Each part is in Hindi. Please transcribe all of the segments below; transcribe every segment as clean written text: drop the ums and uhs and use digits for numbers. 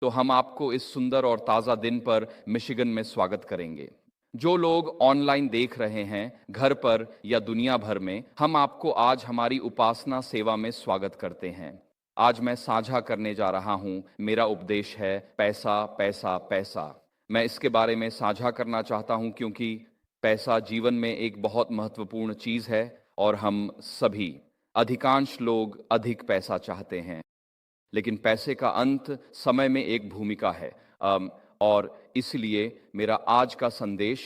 तो हम आपको इस सुंदर और ताज़ा दिन पर मिशिगन में स्वागत करेंगे। जो लोग ऑनलाइन देख रहे हैं, घर पर या दुनिया भर में, हम आपको आज हमारी उपासना सेवा में स्वागत करते हैं। आज मैं साझा करने जा रहा हूं, मेरा उपदेश है पैसा, पैसा, पैसा। मैं इसके बारे में साझा करना चाहता हूं क्योंकि पैसा जीवन में एक बहुत महत्वपूर्ण चीज़ है और हम सभी, अधिकांश लोग अधिक पैसा चाहते हैं। लेकिन पैसे का अंत समय में एक भूमिका है। और इसलिए मेरा आज का संदेश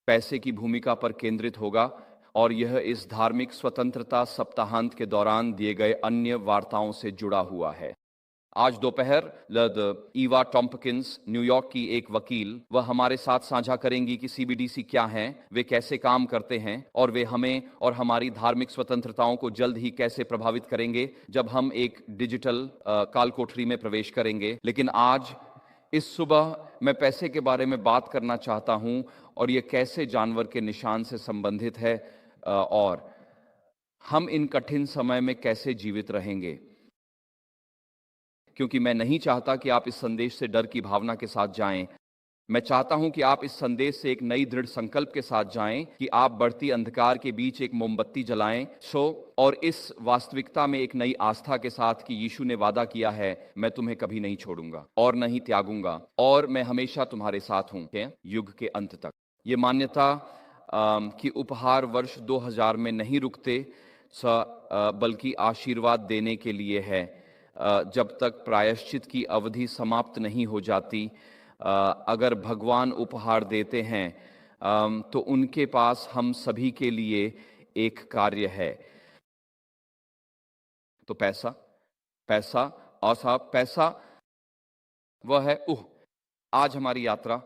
पैसे की भूमिका पर केंद्रित होगा और यह इस धार्मिक स्वतंत्रता सप्ताहांत के दौरान दिए गए अन्य वार्ताओं से जुड़ा हुआ है। आज दोपहर ईवा टॉम्पकिंस, न्यूयॉर्क की एक वकील, वह हमारे साथ साझा करेंगी कि सीबीडीसी क्या हैं, वे कैसे काम करते हैं और वे हमें और हमारी धार्मिक स्वतंत्रताओं को जल्द ही कैसे प्रभावित करेंगे जब हम एक डिजिटल काल कोठरी में प्रवेश करेंगे। लेकिन आज इस सुबह मैं पैसे के बारे में बात करना चाहता हूं और ये कैसे जानवर के निशान से संबंधित है और हम इन कठिन समय में कैसे जीवित रहेंगे। क्योंकि मैं नहीं चाहता कि आप इस संदेश से डर की भावना के साथ जाएं। मैं चाहता हूं कि आप इस संदेश से एक नई दृढ़ संकल्प के साथ जाएं कि आप बढ़ती अंधकार के बीच एक मोमबत्ती जलाएं। और इस वास्तविकता में एक नई आस्था के साथ कि यीशु ने वादा किया है, मैं तुम्हें कभी नहीं छोड़ूंगा और नहीं त्यागूंगा और मैं हमेशा तुम्हारे साथ हूं युग के अंत तक। ये मान्यता कि उपहार वर्ष 2000 में नहीं रुकते बल्कि आशीर्वाद देने के लिए है। जब तक प्रायश्चित की अवधि समाप्त नहीं हो जाती, अगर भगवान उपहार देते हैं तो उनके पास हम सभी के लिए एक कार्य है। तो पैसा, पैसा और साहब पैसा वह है। आज हमारी यात्रा,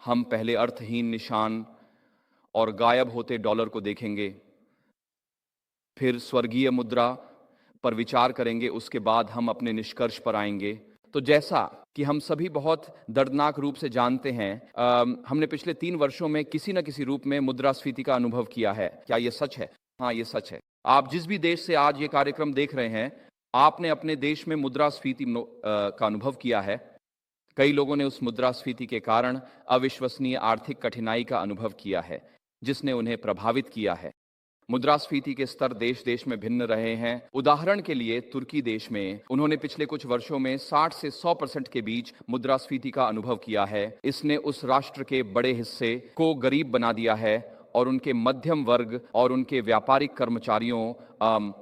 हम पहले अर्थहीन निशान और गायब होते डॉलर को देखेंगे, फिर स्वर्गीय मुद्रा पर विचार करेंगे, उसके बाद हम अपने निष्कर्ष पर आएंगे। तो जैसा कि हम सभी बहुत दर्दनाक रूप से जानते हैं, हमने पिछले 3 वर्षों में किसी न किसी रूप में मुद्रास्फीति का अनुभव किया है। क्या ये सच है? हाँ, ये सच है। आप जिस भी देश से आज ये कार्यक्रम देख रहे हैं, आपने अपने देश में मुद्रास्फीति का अनुभव किया है। कई लोगों ने उस मुद्रास्फीति के कारण अविश्वसनीय आर्थिक कठिनाई का अनुभव किया है, जिसने उन्हें प्रभावित किया है। मुद्रास्फीति के स्तर देश देश में भिन्न रहे हैं। उदाहरण के लिए तुर्की देश में उन्होंने पिछले कुछ वर्षों में 60 से 100% के बीच मुद्रास्फीति का अनुभव किया है। इसने उस राष्ट्र के बड़े हिस्से को गरीब बना दिया है और उनके मध्यम वर्ग और उनके व्यापारिक कर्मचारियों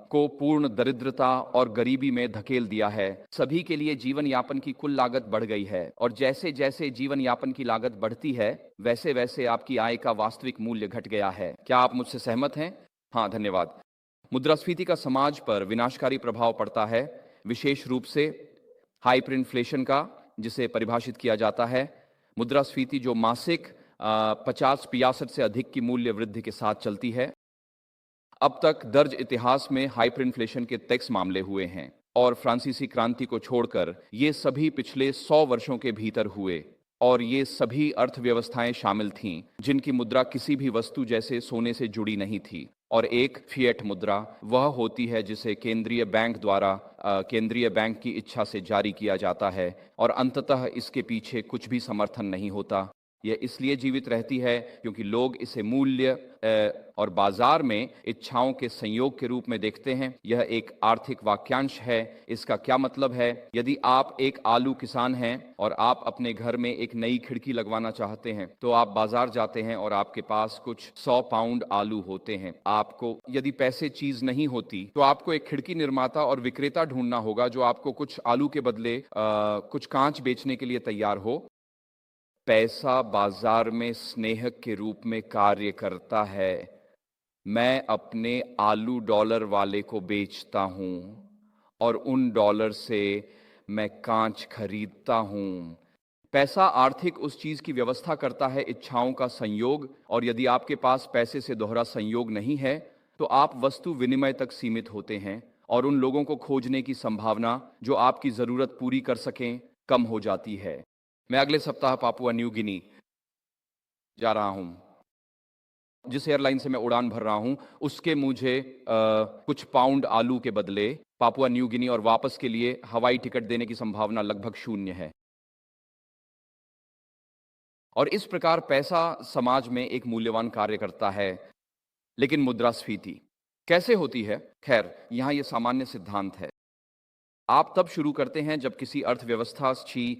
को पूर्ण दरिद्रता और गरीबी में धकेल दिया है। सभी के लिए जीवन यापन की कुल लागत बढ़ गई है और जैसे जैसे जीवन यापन की लागत बढ़ती है, वैसे वैसे आपकी आय का वास्तविक मूल्य घट गया है। क्या आप मुझसे सहमत हैं? हाँ, धन्यवाद। मुद्रास्फीति का समाज पर विनाशकारी प्रभाव पड़ता है, विशेष रूप से हाइपर इन्फ्लेशन का, जिसे परिभाषित किया जाता है। मुद्रास्फीति जो मासिक 50-65 से अधिक की मूल्य वृद्धि के साथ चलती है। अब तक दर्ज इतिहास में हाइपर इन्फ्लेशन के 23 मामले हुए हैं और फ्रांसीसी क्रांति को छोड़कर ये सभी पिछले 100 वर्षों के भीतर हुए और ये सभी अर्थव्यवस्थाएं शामिल थीं जिनकी मुद्रा किसी भी वस्तु जैसे सोने से जुड़ी नहीं थी। और एक फिएट मुद्रा वह होती है जिसे केंद्रीय बैंक द्वारा केंद्रीय बैंक की इच्छा से जारी किया जाता है और अंततः इसके पीछे कुछ भी समर्थन नहीं होता। यह इसलिए जीवित रहती है क्योंकि लोग इसे मूल्य और बाजार में इच्छाओं के संयोग के रूप में देखते हैं। यह एक आर्थिक वाक्यांश है। इसका क्या मतलब है? यदि आप एक आलू किसान हैं और आप अपने घर में एक नई खिड़की लगवाना चाहते हैं, तो आप बाजार जाते हैं और आपके पास कुछ 100 पाउंड आलू होते हैं। आपको यदि पैसे चीज नहीं होती, तो आपको एक खिड़की निर्माता और विक्रेता ढूंढना होगा जो आपको कुछ आलू के बदले कुछ कांच बेचने के लिए तैयार हो। पैसा बाजार में स्नेह के रूप में कार्य करता है। मैं अपने आलू डॉलर वाले को बेचता हूं और उन डॉलर से मैं कांच खरीदता हूं। पैसा आर्थिक उस चीज की व्यवस्था करता है, इच्छाओं का संयोग, और यदि आपके पास पैसे से दोहरा संयोग नहीं है तो आप वस्तु विनिमय तक सीमित होते हैं और उन लोगों को खोजने की संभावना जो आपकी जरूरत पूरी कर सकें कम हो जाती है। मैं अगले सप्ताह पापुआ न्यू गिनी जा रहा हूं। जिस एयरलाइन से मैं उड़ान भर रहा हूं उसके मुझे कुछ पाउंड आलू के बदले पापुआ न्यू गिनी और वापस के लिए हवाई टिकट देने की संभावना लगभग शून्य है। और इस प्रकार पैसा समाज में एक मूल्यवान कार्य करता है। लेकिन मुद्रास्फीति कैसे होती है? खैर, यहां यह सामान्य सिद्धांत है। आप तब शुरू करते हैं जब किसी अर्थव्यवस्था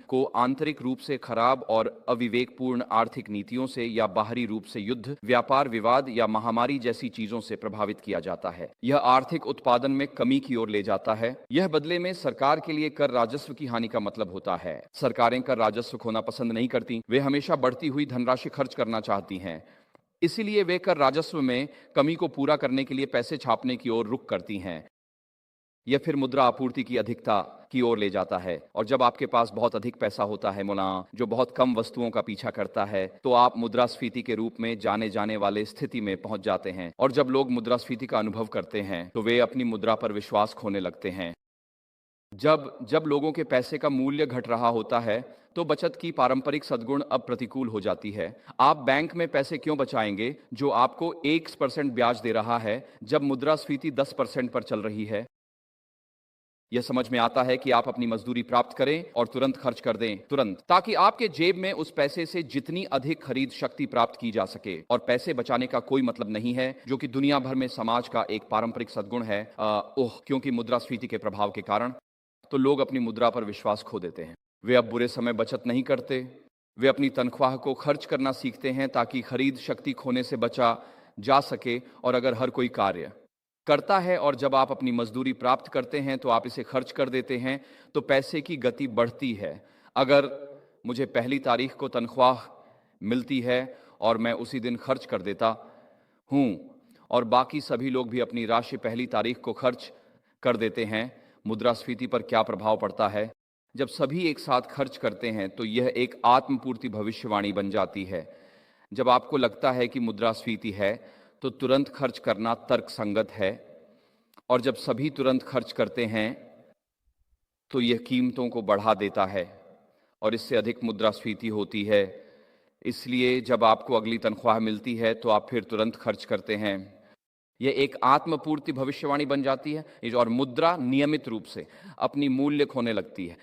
को आंतरिक रूप से खराब और अविवेकपूर्ण आर्थिक नीतियों से या बाहरी रूप से युद्ध, व्यापार विवाद या महामारी जैसी चीजों से प्रभावित किया जाता है। यह आर्थिक उत्पादन में कमी की ओर ले जाता है। यह बदले में सरकार के लिए कर राजस्व की हानि का मतलब होता है। सरकारें कर राजस्व खोना पसंद नहीं करती, वे हमेशा बढ़ती हुई धनराशि खर्च करना चाहती हैं। इसीलिए वे कर राजस्व में कमी को पूरा करने के लिए पैसे छापने की ओर रुख करती हैं। यह फिर मुद्रा आपूर्ति की अधिकता की ओर ले जाता है। और जब आपके पास बहुत अधिक पैसा होता है मौलाना, जो बहुत कम वस्तुओं का पीछा करता है, तो आप मुद्रास्फीति के रूप में जाने जाने वाले स्थिति में पहुंच जाते हैं। और जब लोग मुद्रास्फीति का अनुभव करते हैं तो वे अपनी मुद्रा पर विश्वास खोने लगते हैं। जब लोगों के पैसे का मूल्य घट रहा होता है तो बचत की पारंपरिक सद्गुण अब प्रतिकूल हो जाती है। आप बैंक में पैसे क्यों बचाएंगे जो आपको 1% ब्याज दे रहा है जब मुद्रास्फीति 10% पर चल रही है? यह समझ में आता है कि आप अपनी मजदूरी प्राप्त करें और तुरंत खर्च कर दें, तुरंत, ताकि आपके जेब में उस पैसे से जितनी अधिक खरीद शक्ति प्राप्त की जा सके। और पैसे बचाने का कोई मतलब नहीं है, जो कि दुनिया भर में समाज का एक पारंपरिक सद्गुण है। क्योंकि मुद्रास्फीति के प्रभाव के कारण तो लोग अपनी मुद्रा पर विश्वास खो देते हैं। वे अब बुरे समय बचत नहीं करते। वे अपनी तनख्वाह को खर्च करना सीखते हैं ताकि खरीद शक्ति खोने से बचा जा सके। और अगर हर कोई कार्य करता है और जब आप अपनी मजदूरी प्राप्त करते हैं तो आप इसे खर्च कर देते हैं, तो पैसे की गति बढ़ती है। अगर मुझे पहली तारीख को तनख्वाह मिलती है और मैं उसी दिन खर्च कर देता हूं और बाकी सभी लोग भी अपनी राशि पहली तारीख को खर्च कर देते हैं, मुद्रास्फीति पर क्या प्रभाव पड़ता है? जब सभी एक साथ खर्च करते हैं तो यह एक आत्मपूर्ति भविष्यवाणी बन जाती है। जब आपको लगता है कि मुद्रास्फीति है तो तुरंत खर्च करना तर्कसंगत है। और जब सभी तुरंत खर्च करते हैं तो यह कीमतों को बढ़ा देता है और इससे अधिक मुद्रास्फीति होती है। इसलिए जब आपको अगली तनख्वाह मिलती है तो आप फिर तुरंत खर्च करते हैं। यह एक आत्मपूर्ति भविष्यवाणी बन जाती है और मुद्रा नियमित रूप से अपनी मूल्य खोने लगती है।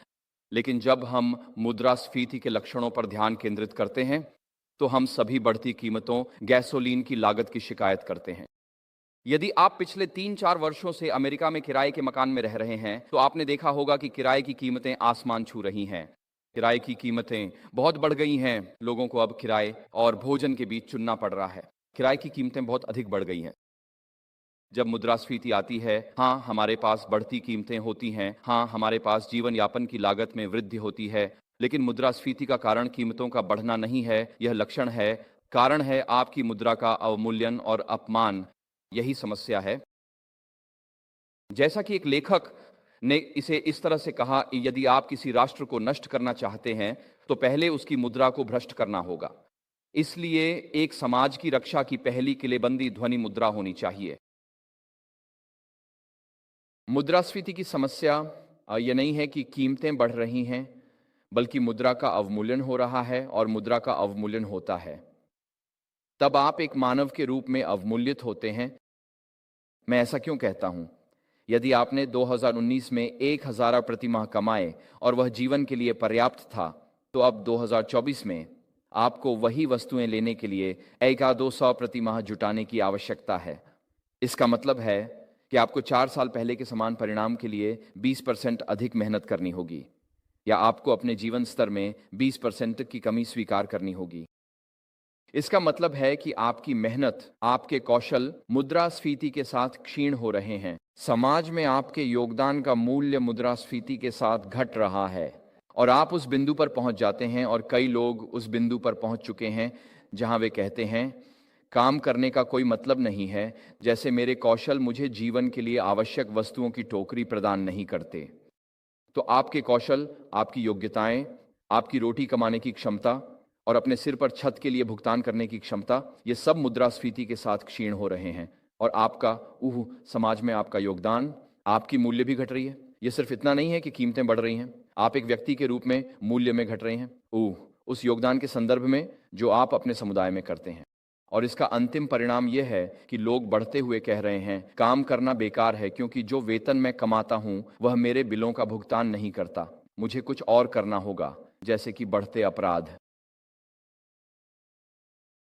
लेकिन जब हम मुद्रास्फीति के लक्षणों पर ध्यान केंद्रित करते हैं तो हम सभी बढ़ती कीमतों, गैसोलीन की लागत की शिकायत करते हैं। यदि आप पिछले 3-4 वर्षों से अमेरिका में किराए के मकान में रह रहे हैं तो आपने देखा होगा कि किराए की कीमतें आसमान छू रही हैं। किराए की कीमतें बहुत बढ़ गई हैं। लोगों को अब किराए और भोजन के बीच चुनना पड़ रहा है। किराए की कीमतें बहुत अधिक बढ़ गई हैं। जब मुद्रास्फीति आती है, हाँ, हमारे पास बढ़ती कीमतें होती हैं, हाँ, हमारे पास जीवन यापन की लागत में वृद्धि होती है। लेकिन मुद्रास्फीति का कारण कीमतों का बढ़ना नहीं है, यह लक्षण है। कारण है आपकी मुद्रा का अवमूल्यन और अपमान। यही समस्या है। जैसा कि एक लेखक ने इसे इस तरह से कहा, यदि आप किसी राष्ट्र को नष्ट करना चाहते हैं तो पहले उसकी मुद्रा को भ्रष्ट करना होगा। इसलिए एक समाज की रक्षा की पहली किलेबंदी ध्वनि मुद्रा होनी चाहिए। मुद्रास्फीति की समस्या यह नहीं है कि कीमतें बढ़ रही हैं, बल्कि मुद्रा का अवमूल्यन हो रहा है। और मुद्रा का अवमूल्यन होता है तब आप एक मानव के रूप में अवमूल्यित होते हैं। मैं ऐसा क्यों कहता हूं? यदि आपने 2019 में 1000 प्रति माह कमाए और वह जीवन के लिए पर्याप्त था, तो अब 2024 में आपको वही वस्तुएं लेने के लिए 1-200 प्रति माह जुटाने की आवश्यकता है। इसका मतलब है कि आपको 4 साल पहले के समान परिणाम के लिए 20% अधिक मेहनत करनी होगी, या आपको अपने जीवन स्तर में 20% की कमी स्वीकार करनी होगी। इसका मतलब है कि आपकी मेहनत, आपके कौशल मुद्रास्फीति के साथ क्षीण हो रहे हैं। समाज में आपके योगदान का मूल्य मुद्रास्फीति के साथ घट रहा है और आप उस बिंदु पर पहुंच जाते हैं, और कई लोग उस बिंदु पर पहुंच चुके हैं जहां वे कहते हैं, काम करने का कोई मतलब नहीं है, जैसे मेरे कौशल मुझे जीवन के लिए आवश्यक वस्तुओं की टोकरी प्रदान नहीं करते। तो आपके कौशल, आपकी योग्यताएं, आपकी रोटी कमाने की क्षमता और अपने सिर पर छत के लिए भुगतान करने की क्षमता, ये सब मुद्रास्फीति के साथ क्षीण हो रहे हैं। और आपका समाज में आपका योगदान, आपकी मूल्य भी घट रही है। ये सिर्फ इतना नहीं है कि कीमतें बढ़ रही हैं, आप एक व्यक्ति के रूप में मूल्य में घट रहे हैं उस योगदान के संदर्भ में जो आप अपने समुदाय में करते हैं। और इसका अंतिम परिणाम यह है कि लोग बढ़ते हुए कह रहे हैं काम करना बेकार है क्योंकि जो वेतन मैं कमाता हूं वह मेरे बिलों का भुगतान नहीं करता, मुझे कुछ और करना होगा, जैसे कि बढ़ते अपराध।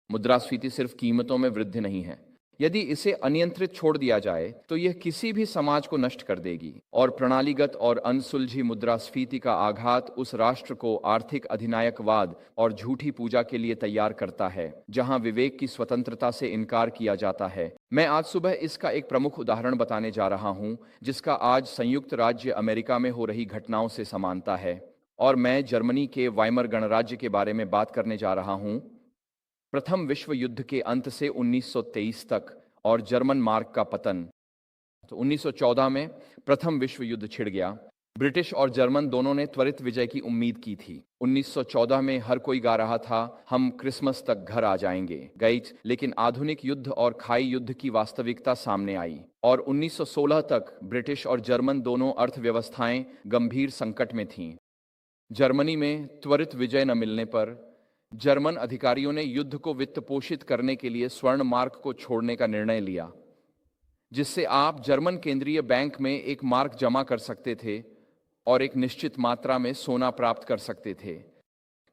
मुद्रास्फीति सिर्फ कीमतों में वृद्धि नहीं है। यदि इसे अनियंत्रित छोड़ दिया जाए तो यह किसी भी समाज को नष्ट कर देगी और प्रणालीगत और अनसुलझी मुद्रास्फीति का आघात उस राष्ट्र को आर्थिक अधिनायकवाद और झूठी पूजा के लिए तैयार करता है जहां विवेक की स्वतंत्रता से इनकार किया जाता है। मैं आज सुबह इसका एक प्रमुख उदाहरण बताने जा रहा हूं जिसका आज संयुक्त राज्य अमेरिका में हो रही घटनाओं से समानता है, और मैं जर्मनी के वाइमर गणराज्य के बारे में बात करने जा रहा हूं। प्रथम विश्व युद्ध के अंत से 1923 तक और जर्मन मार्क का पतन। तो 1914 में प्रथम विश्व युद्ध छिड़ गया। ब्रिटिश और जर्मन दोनों ने त्वरित विजय की उम्मीद की थी। 1914 में हर कोई गा रहा था हम क्रिसमस तक घर आ जाएंगे, गई, लेकिन आधुनिक युद्ध और खाई युद्ध की वास्तविकता सामने आई और 1916 तक ब्रिटिश और जर्मन दोनों अर्थव्यवस्थाएं गंभीर संकट में थीं। जर्मनी में त्वरित विजय न मिलने पर जर्मन अधिकारियों ने युद्ध को वित्त पोषित करने के लिए स्वर्ण मार्क को छोड़ने का निर्णय लिया, जिससे आप जर्मन केंद्रीय बैंक में एक मार्क जमा कर सकते थे और एक निश्चित मात्रा में सोना प्राप्त कर सकते थे।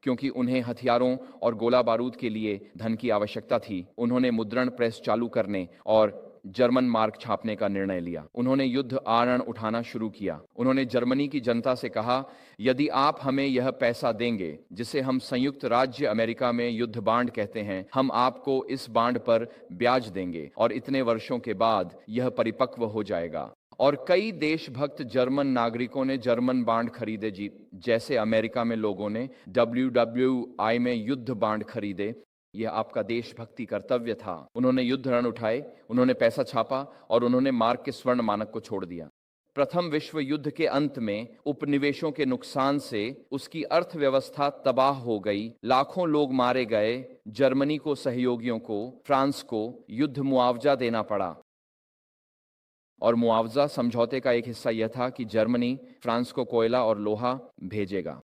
क्योंकि उन्हें हथियारों और गोला बारूद के लिए धन की आवश्यकता थी, उन्होंने मुद्रण प्रेस चालू करने और जर्मन मार्क छापने का निर्णय लिया। उन्होंने युद्ध आरण उठाना शुरू किया। उन्होंने जर्मनी की जनता से कहा, यदि आप हमें यह पैसा देंगे जिसे हम संयुक्त राज्य अमेरिका में युद्ध बांड कहते हैं, हम आपको इस बांड पर ब्याज देंगे और इतने वर्षों के बाद यह परिपक्व हो जाएगा। और कई देशभक्त जर्मन नागरिकों ने जर्मन बांड खरीदे, जैसे अमेरिका में लोगों ने WWI में युद्ध बांड खरीदे। यह आपका देशभक्ति कर्तव्य था। उन्होंने युद्ध रण उठाए, उन्होंने पैसा छापा और उन्होंने मार्क के स्वर्ण मानक को छोड़ दिया। प्रथम विश्व युद्ध के अंत में उपनिवेशों के नुकसान से उसकी अर्थव्यवस्था तबाह हो गई, लाखों लोग मारे गए। जर्मनी को, सहयोगियों को, फ्रांस को युद्ध मुआवजा देना पड़ा और मुआवजा समझौते का एक हिस्सा यह था कि जर्मनी फ्रांस को कोयला और लोहा भेजेगा।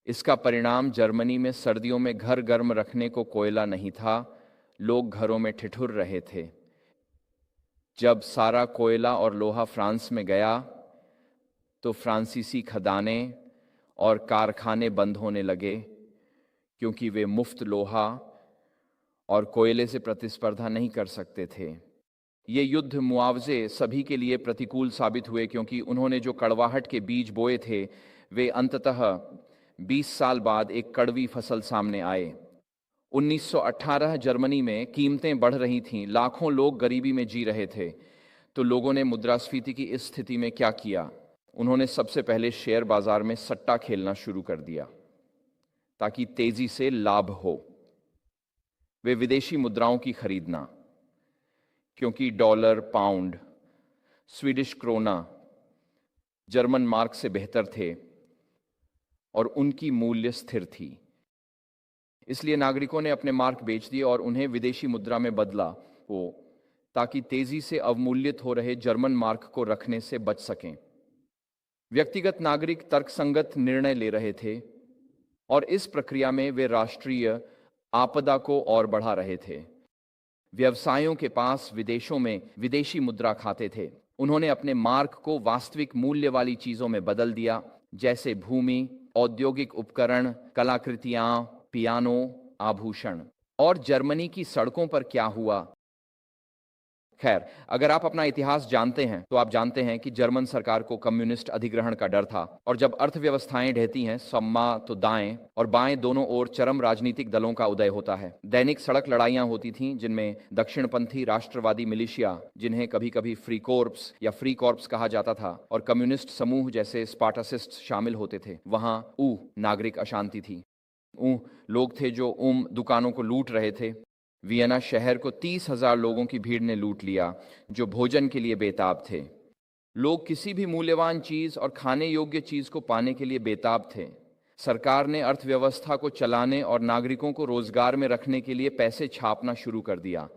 इसका परिणाम जर्मनी में सर्दियों में घर गर्म रखने को कोयला नहीं था, लोग घरों में ठिठुर रहे थे। जब सारा कोयला और लोहा फ्रांस में गया तो फ्रांसीसी खदानें और कारखाने बंद होने लगे क्योंकि वे मुफ्त लोहा और कोयले से प्रतिस्पर्धा नहीं कर सकते थे। ये युद्ध मुआवजे सभी के लिए प्रतिकूल साबित हुए क्योंकि उन्होंने जो कड़वाहट के बीज बोए थे वे अंततः 20 साल बाद एक कड़वी फसल सामने आए। 1918 जर्मनी में कीमतें बढ़ रही थीं, लाखों लोग गरीबी में जी रहे थे। तो लोगों ने मुद्रास्फीति की इस स्थिति में क्या किया? उन्होंने सबसे पहले शेयर बाजार में सट्टा खेलना शुरू कर दिया ताकि तेजी से लाभ हो। वे विदेशी मुद्राओं की खरीदना, क्योंकि dollar, pound, Swedish krona German mark से बेहतर थे और उनकी मूल्य स्थिर थी। इसलिए नागरिकों ने अपने मार्क बेच दिए और उन्हें विदेशी मुद्रा में बदला हो ताकि तेजी से अवमूल्यित हो रहे जर्मन मार्क को रखने से बच सकें। व्यक्तिगत नागरिक तर्कसंगत निर्णय ले रहे थे और इस प्रक्रिया में वे राष्ट्रीय आपदा को और बढ़ा रहे थे। व्यवसायों के पास विदेशों में विदेशी मुद्रा खाते थे। उन्होंने अपने मार्क को वास्तविक मूल्य वाली चीजों में बदल दिया, जैसे भूमि, औद्योगिक उपकरण, कलाकृतियां, पियानो, आभूषण। और जर्मनी की सड़कों पर क्या हुआ? खैर, अगर आप अपना इतिहास जानते हैं तो आप जानते हैं कि जर्मन सरकार को कम्युनिस्ट अधिग्रहण का डर था और जब अर्थव्यवस्थाएं ढहती हैं, सम्मा तो दाएं और बाएं दोनों ओर चरम राजनीतिक दलों का उदय होता है। दैनिक सड़क लड़ाइयां होती थीं जिनमें दक्षिणपंथी राष्ट्रवादी मिलिशिया, जिन्हें कभी कभी फ्री कॉर्प्स या फ्री कॉर्प्स कहा जाता था, और कम्युनिस्ट समूह जैसे स्पार्टासिस्ट शामिल होते थे। वहां नागरिक अशांति थी। लोग थे जो दुकानों को लूट रहे थे। वियना शहर को 30,000 लोगों की भीड़ ने लूट लिया जो भोजन के लिए बेताब थे। लोग किसी भी मूल्यवान चीज और खाने योग्य चीज को पाने के लिए बेताब थे। सरकार ने अर्थव्यवस्था को चलाने और नागरिकों को रोजगार में रखने के लिए पैसे छापना शुरू कर दिया।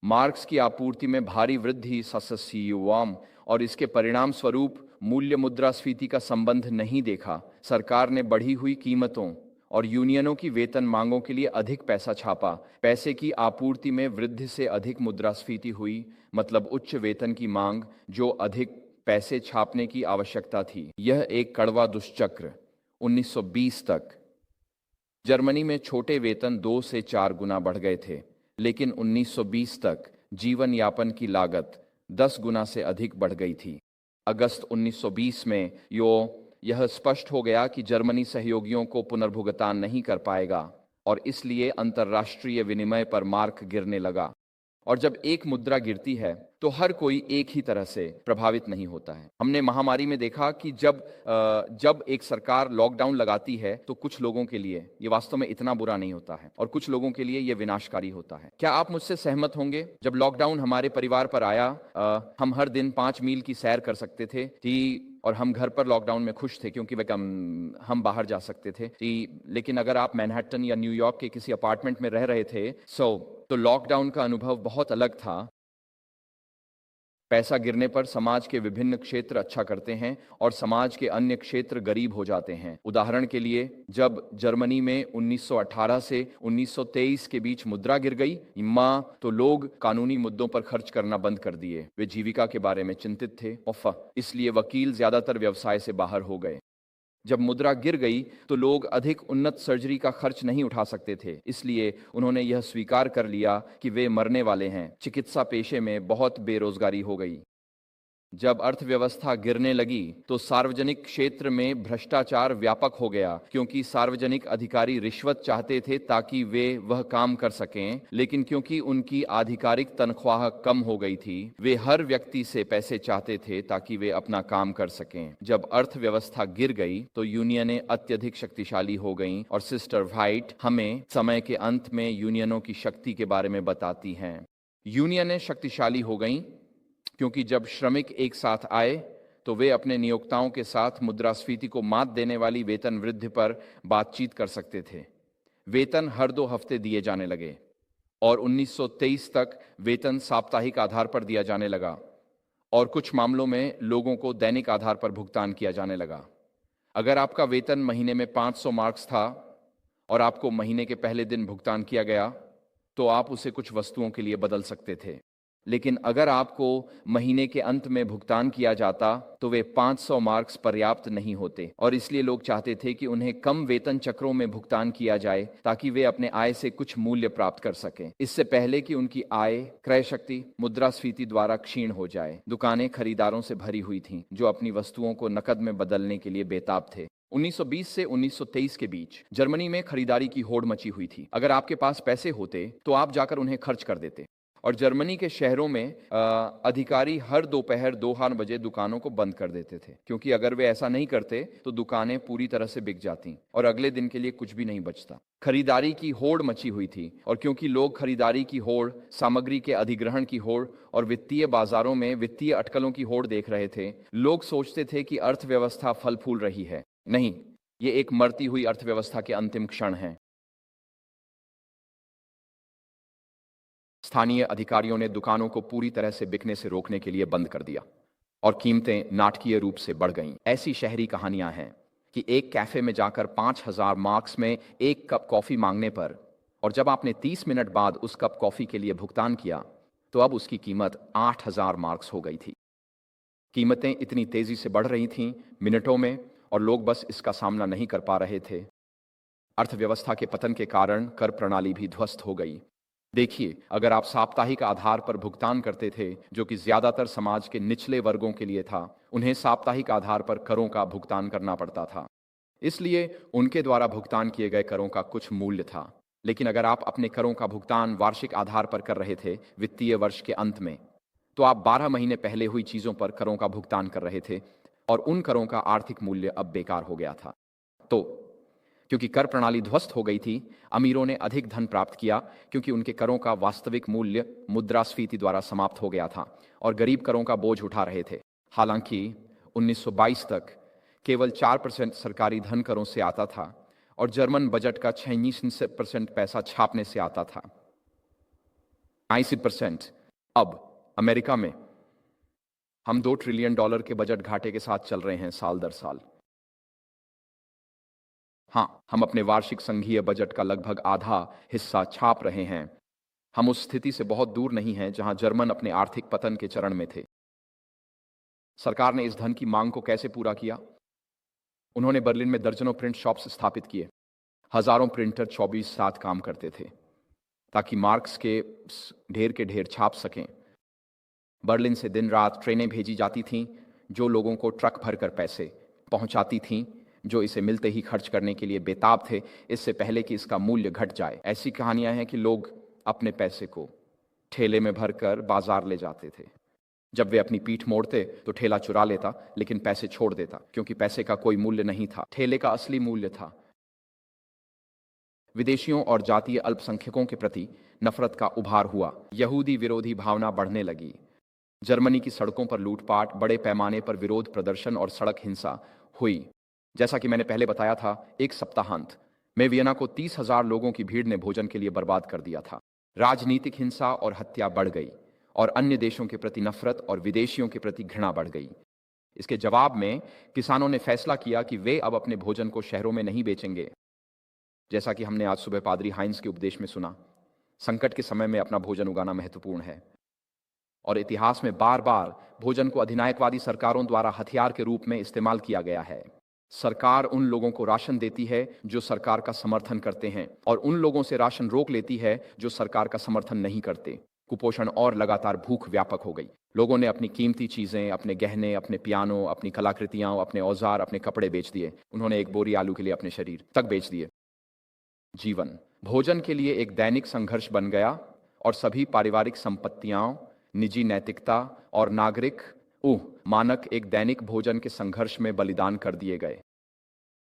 मार्क्स की आपूर्ति में भारी वृद्धि सस्यवाम और इसके परिणाम स्वरूप मूल्य मुद्रास्फीति का संबंध नहीं देखा। सरकार ने बढ़ी हुई कीमतों और यूनियनों की वेतन मांगों के लिए अधिक पैसा छापा। पैसे की आपूर्ति में वृद्धि से अधिक मुद्रास्फीति हुई, मतलब उच्च वेतन की मांग जो अधिक पैसे छापने की आवश्यकता थी। यह एक कड़वा दुष्चक्र। 1920 तक जर्मनी में छोटे वेतन 2 से 4 गुना बढ़ गए थे, लेकिन 1920 तक जीवन यापन की लागत 10 गुना से अधिक बढ़ गई थी। अगस्त 1920 में यह स्पष्ट हो गया कि जर्मनी सहयोगियों को पुनर्भुगतान नहीं कर पाएगा और इसलिए अंतर्राष्ट्रीय विनिमय पर मार्क गिरने लगा। और जब एक मुद्रा गिरती है तो हर कोई एक ही तरह से प्रभावित नहीं होता है। हमने महामारी में देखा कि जब एक सरकार लॉकडाउन लगाती है तो कुछ लोगों के लिए ये वास्तव में इतना बुरा नहीं होता है और कुछ लोगों के लिए ये विनाशकारी होता है। क्या आप मुझसे सहमत होंगे? जब लॉकडाउन हमारे परिवार पर आया, हम हर दिन 5 मील की सैर कर सकते थे और हम घर पर लॉकडाउन में खुश थे क्योंकि हम बाहर जा सकते थे। लेकिन अगर आप मैनहट्टन या न्यूयॉर्क के किसी अपार्टमेंट में रह रहे थे तो लॉकडाउन का अनुभव बहुत अलग था। पैसा गिरने पर समाज के विभिन्न क्षेत्र अच्छा करते हैं और समाज के अन्य क्षेत्र गरीब हो जाते हैं। उदाहरण के लिए, जब जर्मनी में 1918 से 1923 के बीच मुद्रा गिर गई तो लोग कानूनी मुद्दों पर खर्च करना बंद कर दिए। वे जीविका के बारे में चिंतित थे इसलिए वकील ज्यादातर व्यवसाय से बाहर हो गए। जब मुद्रा गिर गई तो लोग अधिक उन्नत सर्जरी का खर्च नहीं उठा सकते थे, इसलिए उन्होंने यह स्वीकार कर लिया कि वे मरने वाले हैं। चिकित्सा पेशे में बहुत बेरोजगारी हो गई। जब अर्थव्यवस्था गिरने लगी तो सार्वजनिक क्षेत्र में भ्रष्टाचार व्यापक हो गया, क्योंकि सार्वजनिक अधिकारी रिश्वत चाहते थे ताकि वे वह काम कर सकें, लेकिन क्योंकि उनकी आधिकारिक तनख्वाह कम हो गई थी, वे हर व्यक्ति से पैसे चाहते थे ताकि वे अपना काम कर सकें। जब अर्थव्यवस्था गिर गई तो यूनियनें अत्यधिक शक्तिशाली हो गईं और सिस्टर व्हाइट हमें समय के अंत में यूनियनों की शक्ति के बारे में बताती हैं। यूनियनें शक्तिशाली हो गईं क्योंकि जब श्रमिक एक साथ आए तो वे अपने नियोक्ताओं के साथ मुद्रास्फीति को मात देने वाली वेतन वृद्धि पर बातचीत कर सकते थे। वेतन हर 2 हफ्ते दिए जाने लगे और 1923 तक वेतन साप्ताहिक आधार पर दिया जाने लगा और कुछ मामलों में लोगों को दैनिक आधार पर भुगतान किया जाने लगा। अगर आपका वेतन महीने में 500 मार्क्स था और आपको महीने के पहले दिन भुगतान किया गया तो आप उसे कुछ वस्तुओं के लिए बदल सकते थे, लेकिन अगर आपको महीने के अंत में भुगतान किया जाता तो वे 500 मार्क्स पर्याप्त नहीं होते और इसलिए लोग चाहते थे कि उन्हें कम वेतन चक्रों में भुगतान किया जाए ताकि वे अपने आय से कुछ मूल्य प्राप्त कर सकें, इससे पहले कि उनकी आय क्रय शक्ति मुद्रास्फीति द्वारा क्षीण हो जाए। दुकानें खरीदारों से भरी हुई थीं जो अपनी वस्तुओं को नकद में बदलने के लिए बेताब थे। 1920 से 1923 के बीच जर्मनी में खरीदारी की होड़ मची हुई थी। अगर आपके पास पैसे होते तो आप जाकर उन्हें खर्च कर देते और जर्मनी के शहरों में अधिकारी हर दोपहर 2 बजे दुकानों को बंद कर देते थे, क्योंकि अगर वे ऐसा नहीं करते तो दुकानें पूरी तरह से बिक जाती और अगले दिन के लिए कुछ भी नहीं बचता। खरीदारी की होड़ मची हुई थी और क्योंकि लोग खरीदारी की होड़, सामग्री के अधिग्रहण की होड़ और वित्तीय बाजारों में वित्तीय अटकलों की होड़ देख रहे थे, लोग सोचते थे कि अर्थव्यवस्था फल फूल रही है। नहीं, ये एक मरती हुई अर्थव्यवस्था के अंतिम क्षण हैं। स्थानीय अधिकारियों ने दुकानों को पूरी तरह से बिकने से रोकने के लिए बंद कर दिया और कीमतें नाटकीय रूप से बढ़ गईं। ऐसी शहरी कहानियां हैं कि एक कैफे में जाकर 5000 मार्क्स में 1 कप कॉफी मांगने पर और जब आपने 30 मिनट बाद उस कप कॉफी के लिए भुगतान किया तो अब उसकी कीमत 8000 मार्क्स हो गई थी। कीमतें इतनी तेजी से बढ़ रही थीं मिनटों में और लोग बस इसका सामना नहीं कर पा रहे थे। अर्थव्यवस्था के पतन के कारण कर प्रणाली भी ध्वस्त हो गई। देखिए, अगर आप साप्ताहिक आधार पर भुगतान करते थे, जो कि ज्यादातर समाज के निचले वर्गों के लिए था, उन्हें साप्ताहिक आधार पर करों का भुगतान करना पड़ता था, इसलिए उनके द्वारा भुगतान किए गए करों का कुछ मूल्य था। लेकिन अगर आप अपने करों का भुगतान वार्षिक आधार पर कर रहे थे वित्तीय वर्ष के अंत में, तो आप 12 महीने पहले हुई चीजों पर करों का भुगतान कर रहे थे और उन करों का आर्थिक मूल्य अब बेकार हो गया था। तो क्योंकि कर प्रणाली ध्वस्त हो गई थी, अमीरों ने अधिक धन प्राप्त किया क्योंकि उनके करों का वास्तविक मूल्य मुद्रास्फीति द्वारा समाप्त हो गया था और गरीब करों का बोझ उठा रहे थे। हालांकि 1922 तक केवल 4% सरकारी धन करों से आता था और जर्मन बजट का 96% पैसा छापने से आता था। 80%। अब अमेरिका में हम $2 ट्रिलियन के बजट घाटे के साथ चल रहे हैं साल दर साल। हाँ, हम अपने वार्षिक संघीय बजट का लगभग आधा हिस्सा छाप रहे हैं। हम उस स्थिति से बहुत दूर नहीं हैं जहां जर्मन अपने आर्थिक पतन के चरण में थे। सरकार ने इस धन की मांग को कैसे पूरा किया? उन्होंने बर्लिन में दर्जनों प्रिंट शॉप्स स्थापित किए। हजारों प्रिंटर 24/7 काम करते थे ताकि मार्क्स के ढेर छाप सकें। बर्लिन से दिन रात ट्रेनें भेजी जाती थीं जो लोगों को ट्रक भरकर पैसे पहुंचाती थीं जो इसे मिलते ही खर्च करने के लिए बेताब थे, इससे पहले कि इसका मूल्य घट जाए। ऐसी कहानियां हैं कि लोग अपने पैसे को ठेले में भरकर बाजार ले जाते थे। जब वे अपनी पीठ मोड़ते तो ठेला चुरा लेता, लेकिन पैसे छोड़ देता, क्योंकि पैसे का कोई मूल्य नहीं था, ठेले का असली मूल्य था। विदेशियों और जातीय अल्पसंख्यकों के प्रति नफरत का उभार हुआ। यहूदी विरोधी भावना बढ़ने लगी। जर्मनी की सड़कों पर लूटपाट, बड़े पैमाने पर विरोध प्रदर्शन और सड़क हिंसा हुई। जैसा कि मैंने पहले बताया था, एक सप्ताहांत में वियना को 30,000 लोगों की भीड़ ने भोजन के लिए बर्बाद कर दिया था। राजनीतिक हिंसा और हत्या बढ़ गई और अन्य देशों के प्रति नफरत और विदेशियों के प्रति घृणा बढ़ गई। इसके जवाब में किसानों ने फैसला किया कि वे अब अपने भोजन को शहरों में नहीं बेचेंगे। जैसा कि हमने आज सुबह पादरी हाइंस के उपदेश में सुना, संकट के समय में अपना भोजन उगाना महत्वपूर्ण है। और इतिहास में बार बार भोजन को अधिनायकवादी सरकारों द्वारा हथियार के रूप में इस्तेमाल किया गया है। सरकार उन लोगों को राशन देती है जो सरकार का समर्थन करते हैं और उन लोगों से राशन रोक लेती है जो सरकार का समर्थन नहीं करते। कुपोषण और लगातार भूख व्यापक हो गई। लोगों ने अपनी कीमती चीजें, अपने गहने, अपने पियानो, अपनी कलाकृतियां, अपने औजार, अपने कपड़े बेच दिए। उन्होंने एक बोरी आलू के लिए अपने शरीर तक बेच दिए। जीवन भोजन के लिए एक दैनिक संघर्ष बन गया और सभी पारिवारिक संपत्तियां, निजी नैतिकता और नागरिक मानक एक दैनिक भोजन के संघर्ष में बलिदान कर दिए गए।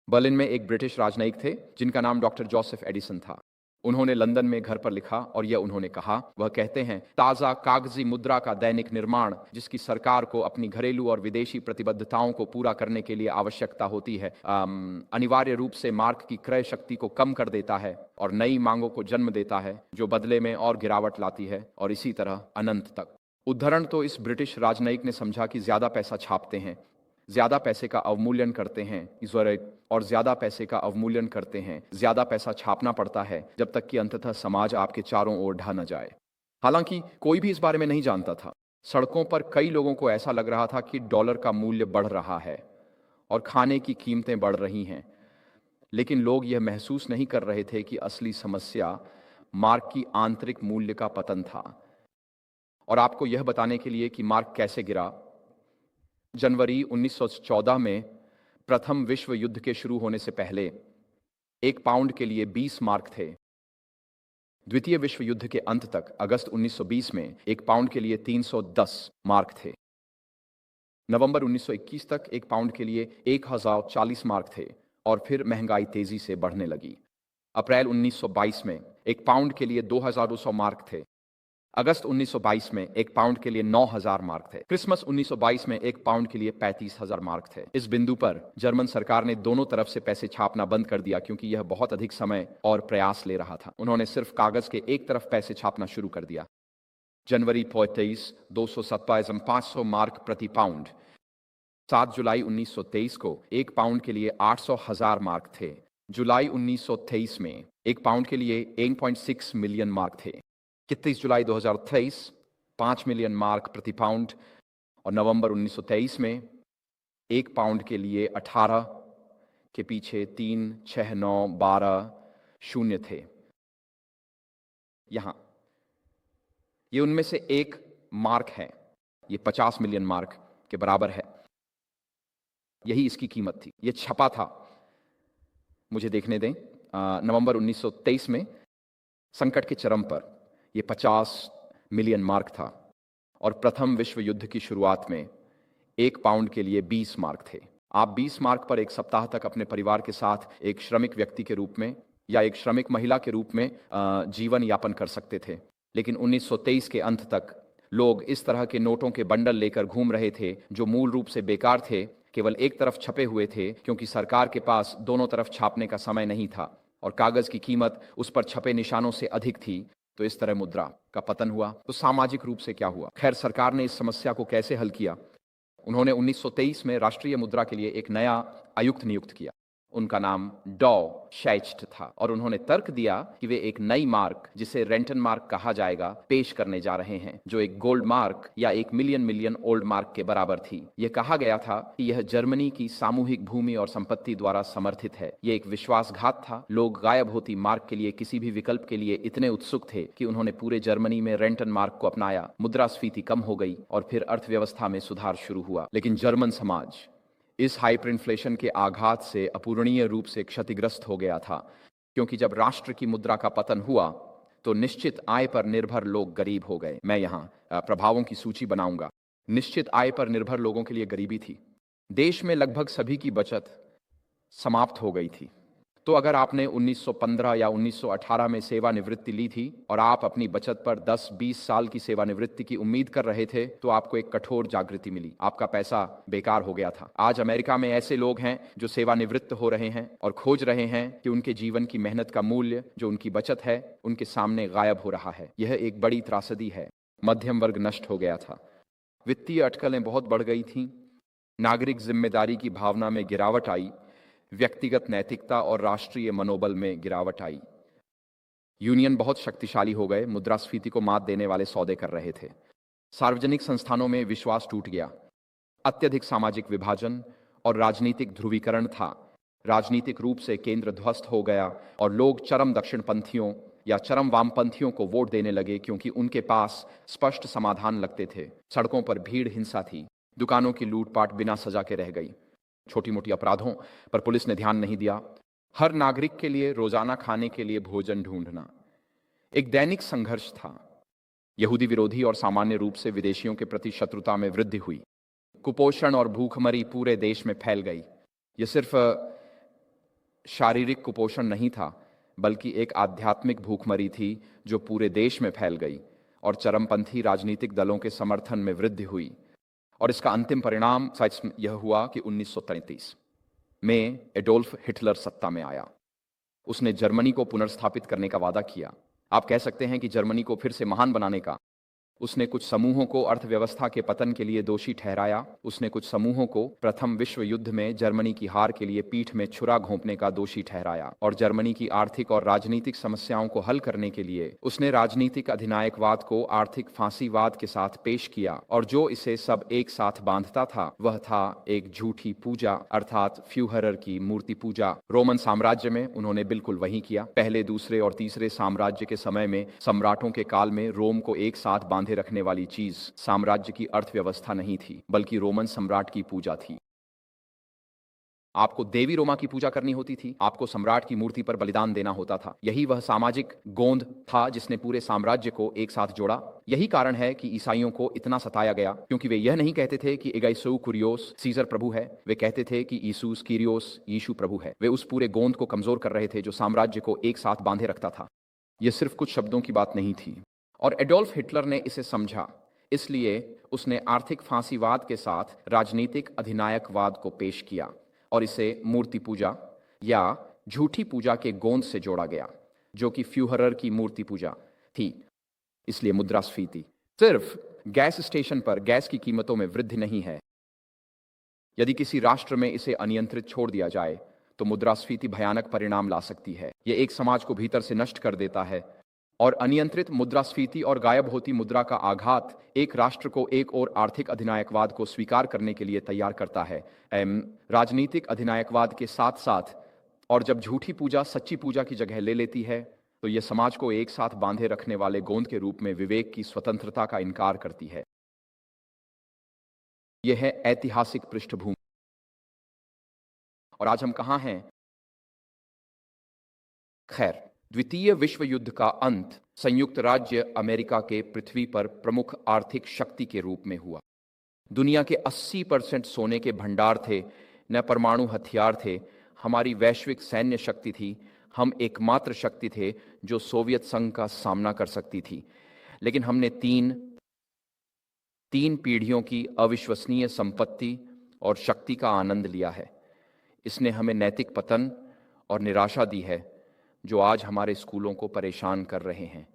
बर्लिन में एक ब्रिटिश राजनयिक थे जिनका नाम डॉक्टर जोसेफ एडिसन था। उन्होंने लंदन में घर पर लिखा और यह उन्होंने कहा, वह कहते हैं, ताज़ा कागजी मुद्रा का दैनिक निर्माण जिसकी सरकार को अपनी घरेलू और विदेशी प्रतिबद्धताओं को पूरा करने के लिए आवश्यकता होती है, अनिवार्य रूप से मार्क की क्रय शक्ति को कम कर देता है और नई मांगों को जन्म देता है जो बदले में और गिरावट लाती है और इसी तरह अनंत तक। उद्धरण तो इस ब्रिटिश राजनयिक ने समझा कि ज्यादा पैसा छापते हैं, ज्यादा पैसे का अवमूल्यन करते हैं और ज्यादा पैसे का अवमूल्यन करते हैं, ज्यादा पैसा छापना पड़ता है जब तक कि अंततः समाज आपके चारों ओर ढह न जाए। हालांकि कोई भी इस बारे में नहीं जानता था। सड़कों पर कई लोगों को ऐसा लग रहा था कि डॉलर का मूल्य बढ़ रहा है और खाने की कीमतें बढ़ रही हैं, लेकिन लोग यह महसूस नहीं कर रहे थे कि असली समस्या मार्क की आंतरिक मूल्य का पतन था। और आपको यह बताने के लिए कि मार्क कैसे गिरा, जनवरी 1914 में प्रथम विश्व युद्ध के शुरू होने से पहले एक पाउंड के लिए 20 मार्क थे। द्वितीय विश्व युद्ध के अंत तक अगस्त 1920 में एक पाउंड के लिए 310 मार्क थे। नवंबर 1921 तक एक पाउंड के लिए 1040 मार्क थे और फिर महंगाई तेजी से बढ़ने लगी। अप्रैल 1922 में एक पाउंड के लिए 2200 मार्क थे। अगस्त 1922 में एक पाउंड के लिए 9000 मार्क थे। क्रिसमस 1922 में एक पाउंड के लिए 35,000 मार्क थे। इस बिंदु पर जर्मन सरकार ने दोनों तरफ से पैसे छापना बंद कर दिया क्योंकि यह बहुत अधिक समय और प्रयास ले रहा था। उन्होंने सिर्फ कागज के एक तरफ पैसे छापना शुरू कर दिया। जनवरी 25 227,500 मार्क प्रति पाउंड। 7 जुलाई 1923 को एक पाउंड के लिए 800,000 मार्क थे। जुलाई 1923 में एक पाउंड के लिए 1.6 मिलियन मार्क थे। 31 जुलाई 2023 5 मिलियन मार्क प्रति पाउंड और नवंबर 1923 में एक पाउंड के लिए 18 के पीछे 3, 6, 9, 12 शून्य थे। यहां ये उनमें से एक मार्क है। ये 50 मिलियन मार्क के बराबर है। यही इसकी कीमत थी। ये छपा था, मुझे देखने दें, नवंबर 1923 में संकट के चरम पर यह 50 मिलियन मार्क था और प्रथम विश्व युद्ध की शुरुआत में एक पाउंड के लिए 20 मार्क थे। आप 20 मार्क पर एक सप्ताह तक अपने परिवार के साथ एक श्रमिक व्यक्ति के रूप में या एक श्रमिक महिला के रूप में जीवन यापन कर सकते थे। लेकिन 1923 के अंत तक लोग इस तरह के नोटों के बंडल लेकर घूम रहे थे जो मूल रूप से बेकार थे, केवल एक तरफ छपे हुए थे क्योंकि सरकार के पास दोनों तरफ छापने का समय नहीं था और कागज की कीमत उस पर छपे निशानों से अधिक थी। तो इस तरह मुद्रा का पतन हुआ। तो सामाजिक रूप से क्या हुआ? खैर, सरकार ने इस समस्या को कैसे हल किया? उन्होंने 1923 में राष्ट्रीय मुद्रा के लिए एक नया आयुक्त नियुक्त किया। उनका नाम डॉ शैच्ट था और उन्होंने तर्क दिया कि वे एक नई मार्क, जिसे रेंटन मार्क कहा जाएगा, पेश करने जा रहे हैं, जो एक गोल्ड मार्क या 1 मिलियन ओल्ड मार्क के बराबर थी। यह कहा गया था कि यह जर्मनी की सामूहिक भूमि और संपत्ति द्वारा समर्थित है। यह एक विश्वासघात था। लोग गायब होती मार्क के लिए किसी भी विकल्प के लिए इतने उत्सुक थे कि उन्होंने पूरे जर्मनी में रेंटन मार्क को अपनाया। मुद्रास्फीति कम हो गई और फिर अर्थव्यवस्था में सुधार शुरू हुआ। लेकिन जर्मन समाज इस हाइपर इन्फ्लेशन के आघात से अपूरणीय रूप से क्षतिग्रस्त हो गया था, क्योंकि जब राष्ट्र की मुद्रा का पतन हुआ तो निश्चित आय पर निर्भर लोग गरीब हो गए। मैं यहाँ प्रभावों की सूची बनाऊंगा। निश्चित आय पर निर्भर लोगों के लिए गरीबी थी। देश में लगभग सभी की बचत समाप्त हो गई थी। तो अगर आपने 1915 या 1918 में सेवानिवृत्ति ली थी और आप अपनी बचत पर 10-20 साल की सेवानिवृत्ति की उम्मीद कर रहे थे, तो आपको एक कठोर जागृति मिली। आपका पैसा बेकार हो गया था। आज अमेरिका में ऐसे लोग हैं जो सेवानिवृत्त हो रहे हैं और खोज रहे हैं कि उनके जीवन की मेहनत का मूल्य, जो उनकी बचत है, उनके सामने गायब हो रहा है। यह एक बड़ी त्रासदी है। मध्यम वर्ग नष्ट हो गया था। वित्तीय अटकलें बहुत बढ़ गई थीं। नागरिक जिम्मेदारी की भावना में गिरावट आई। व्यक्तिगत नैतिकता और राष्ट्रीय मनोबल में गिरावट आई। यूनियन बहुत शक्तिशाली हो गए, मुद्रास्फीति को मात देने वाले सौदे कर रहे थे। सार्वजनिक संस्थानों में विश्वास टूट गया। अत्यधिक सामाजिक विभाजन और राजनीतिक ध्रुवीकरण था। राजनीतिक रूप से केंद्र ध्वस्त हो गया और लोग चरम दक्षिणपंथियों या चरम वामपंथियों को वोट देने लगे, क्योंकि उनके पास स्पष्ट समाधान लगते थे। सड़कों पर भीड़ हिंसा थी। दुकानों की लूटपाट बिना सजा के रह गई। छोटी मोटी अपराधों पर पुलिस ने ध्यान नहीं दिया। हर नागरिक के लिए रोजाना खाने के लिए भोजन ढूंढना एक दैनिक संघर्ष था। यहूदी विरोधी और सामान्य रूप से विदेशियों के प्रति शत्रुता में वृद्धि हुई। कुपोषण और भूखमरी पूरे देश में फैल गई। यह सिर्फ शारीरिक कुपोषण नहीं था, बल्कि एक आध्यात्मिक भूखमरी थी जो पूरे देश में फैल गई और चरमपंथी राजनीतिक दलों के समर्थन में वृद्धि हुई। और इसका अंतिम परिणाम सच यह हुआ कि 1933 में एडोल्फ हिटलर सत्ता में आया। उसने जर्मनी को पुनर्स्थापित करने का वादा किया। आप कह सकते हैं कि जर्मनी को फिर से महान बनाने का। उसने कुछ समूहों को अर्थव्यवस्था के पतन के लिए दोषी ठहराया। उसने कुछ समूहों को प्रथम विश्व युद्ध में जर्मनी की हार के लिए पीठ में छुरा घोंपने का दोषी ठहराया। और जर्मनी की आर्थिक और राजनीतिक समस्याओं को हल करने के लिए उसने राजनीतिक अधिनायकवाद को आर्थिक फांसीवाद के साथ पेश किया। और जो इसे सब एक साथ बांधता था वह था एक झूठी पूजा, अर्थात फ्यूहरर की मूर्ति पूजा। रोमन साम्राज्य में उन्होंने बिल्कुल वही किया। पहले, दूसरे और तीसरे साम्राज्य के समय में सम्राटों के काल में रोम को एक साथ बांधे रखने वाली चीज साम्राज्य की अर्थव्यवस्था नहीं थी, बल्कि रोमन सम्राट की पूजा थी। आपको देवी रोमा की पूजा करनी होती थी। आपको सम्राट की मूर्ति पर बलिदान देना होता था। यही वह सामाजिक गोंद था जिसने पूरे साम्राज्य को एक साथ जोड़ा। यही कारण है कि ईसाइयों को इतना सताया गया, क्योंकि वे यह नहीं कहते थे कि एगाइसो कुरियोस सीजर प्रभु है। वे कहते थे कि ईसूस कीरियोस यीशु प्रभु है। वे उस पूरे गोंद को कमजोर कर रहे थे जो साम्राज्य को एक साथ बांधे रखता था। यह सिर्फ कुछ शब्दों की बात नहीं थी। और एडोल्फ हिटलर ने इसे समझा। इसलिए उसने आर्थिक फांसीवाद के साथ राजनीतिक अधिनायकवाद को पेश किया और इसे मूर्ति पूजा या झूठी पूजा के गोंद से जोड़ा गया, जो कि फ्यूहरर की मूर्ति पूजा थी। इसलिए मुद्रास्फीति सिर्फ गैस स्टेशन पर गैस की कीमतों में वृद्धि नहीं है। यदि किसी राष्ट्र में इसे अनियंत्रित छोड़ दिया जाए तो मुद्रास्फीति भयानक परिणाम ला सकती है। यह एक समाज को भीतर से नष्ट कर देता है। और अनियंत्रित मुद्रास्फीति और गायब होती मुद्रा का आघात एक राष्ट्र को एक और आर्थिक अधिनायकवाद को स्वीकार करने के लिए तैयार करता है, राजनीतिक अधिनायकवाद के साथ साथ। और जब झूठी पूजा सच्ची पूजा की जगह ले लेती है तो यह समाज को एक साथ बांधे रखने वाले गोंद के रूप में विवेक की स्वतंत्रता का इनकार करती है। यह है ऐतिहासिक पृष्ठभूमि। और आज हम कहां हैं? खैर, द्वितीय विश्व युद्ध का अंत संयुक्त राज्य अमेरिका के पृथ्वी पर प्रमुख आर्थिक शक्ति के रूप में हुआ। दुनिया के 80% सोने के भंडार थे, न परमाणु हथियार थे। हमारी वैश्विक सैन्य शक्ति थी। हम एकमात्र शक्ति थे जो सोवियत संघ का सामना कर सकती थी। लेकिन हमने तीन पीढ़ियों की अविश्वसनीय संपत्ति और शक्ति का आनंद लिया है। इसने हमें नैतिक पतन और निराशा दी है जो आज हमारे स्कूलों को परेशान कर रहे हैं।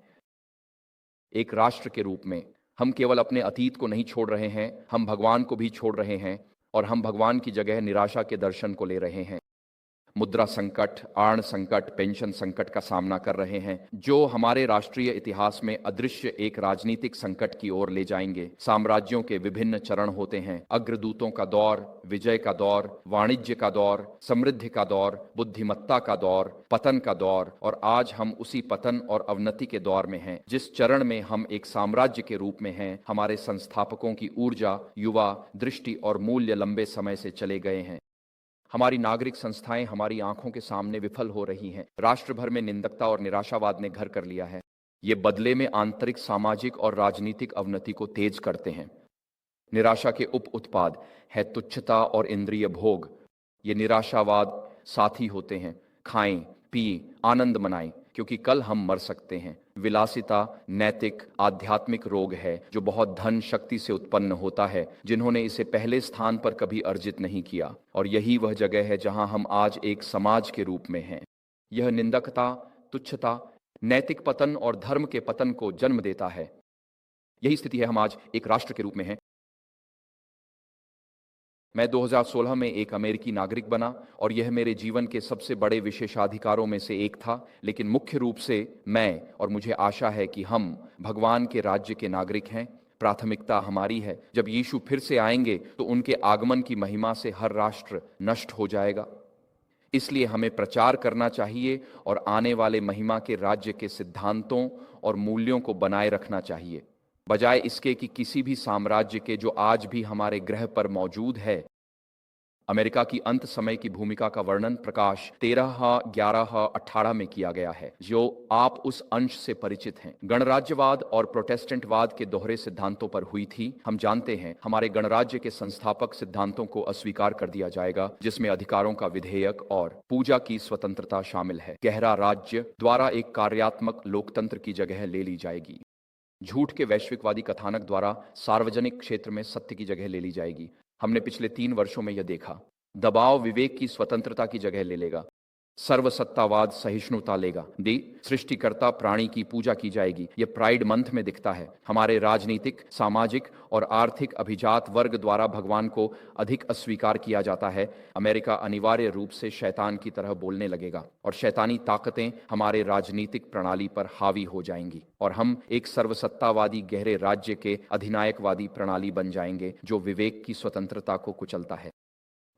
एक राष्ट्र के रूप में हम केवल अपने अतीत को नहीं छोड़ रहे हैं, हम भगवान को भी छोड़ रहे हैं और हम भगवान की जगह निराशा के दर्शन को ले रहे हैं। मुद्रा संकट, आर्ण संकट, पेंशन संकट का सामना कर रहे हैं, जो हमारे राष्ट्रीय इतिहास में अदृश्य एक राजनीतिक संकट की ओर ले जाएंगे। साम्राज्यों के विभिन्न चरण होते हैं, अग्रदूतों का दौर, विजय का दौर, वाणिज्य का दौर, समृद्धि का दौर, बुद्धिमत्ता का दौर, पतन का दौर, और आज हम उसी पतन और अवनति के दौर में हैं। जिस चरण में हम एक साम्राज्य के रूप में हैं, हमारे संस्थापकों की ऊर्जा, युवा, दृष्टि और मूल्य लंबे समय से चले गए हैं। हमारी नागरिक संस्थाएं हमारी आंखों के सामने विफल हो रही हैं। राष्ट्र भर में निंदकता और निराशावाद ने घर कर लिया है। ये बदले में आंतरिक सामाजिक और राजनीतिक अवनति को तेज करते हैं। निराशा के उप उत्पाद है तुच्छता और इंद्रिय भोग। ये निराशावाद साथी होते हैं। खाएं, पिए, आनंद मनाएं, क्योंकि कल हम मर सकते हैं। विलासिता नैतिक आध्यात्मिक रोग है जो बहुत धन शक्ति से उत्पन्न होता है, जिन्होंने इसे पहले स्थान पर कभी अर्जित नहीं किया, और यही वह जगह है जहां हम आज एक समाज के रूप में हैं। यह निंदकता, तुच्छता, नैतिक पतन और धर्म के पतन को जन्म देता है। यही स्थिति है हम आज एक राष्ट्र के रूप में हैं। मैं 2016 में एक अमेरिकी नागरिक बना और यह मेरे जीवन के सबसे बड़े विशेषाधिकारों में से एक था, लेकिन मुख्य रूप से मैं और मुझे आशा है कि हम भगवान के राज्य के नागरिक हैं। प्राथमिकता हमारी है। जब यीशु फिर से आएंगे तो उनके आगमन की महिमा से हर राष्ट्र नष्ट हो जाएगा। इसलिए हमें प्रचार करना चाहिए और आने वाले महिमा के राज्य के सिद्धांतों और मूल्यों को बनाए रखना चाहिए, बजाय इसके कि किसी भी साम्राज्य के जो आज भी हमारे ग्रह पर मौजूद है। अमेरिका की अंत समय की भूमिका का वर्णन प्रकाश 13, 11, 18 में किया गया है, जो आप उस अंश से परिचित हैं। गणराज्यवाद और प्रोटेस्टेंटवाद के दोहरे सिद्धांतों पर हुई थी। हम जानते हैं हमारे गणराज्य के संस्थापक सिद्धांतों को अस्वीकार कर दिया जाएगा, जिसमें अधिकारों का विधेयक और पूजा की स्वतंत्रता शामिल है। गहरा राज्य द्वारा एक कार्यात्मक लोकतंत्र की जगह ले ली जाएगी। झूठ के वैश्विकवादी कथानक द्वारा सार्वजनिक क्षेत्र में सत्य की जगह ले ली जाएगी। हमने पिछले 3 वर्षों में यह देखा। दबाव विवेक की स्वतंत्रता की जगह ले लेगा। सर्वसत्तावाद सहिष्णुता लेगा। सृष्टिकर्ता प्राणी की पूजा की जाएगी। यह प्राइड मंथ में दिखता है। हमारे राजनीतिक, सामाजिक और आर्थिक अभिजात वर्ग द्वारा भगवान को अधिक अस्वीकार किया जाता है। अमेरिका अनिवार्य रूप से शैतान की तरह बोलने लगेगा और शैतानी ताकतें हमारे राजनीतिक प्रणाली पर हावी हो जाएंगी, और हम एक सर्वसत्तावादी गहरे राज्य के अधिनायकवादी प्रणाली बन जाएंगे जो विवेक की स्वतंत्रता को कुचलता है।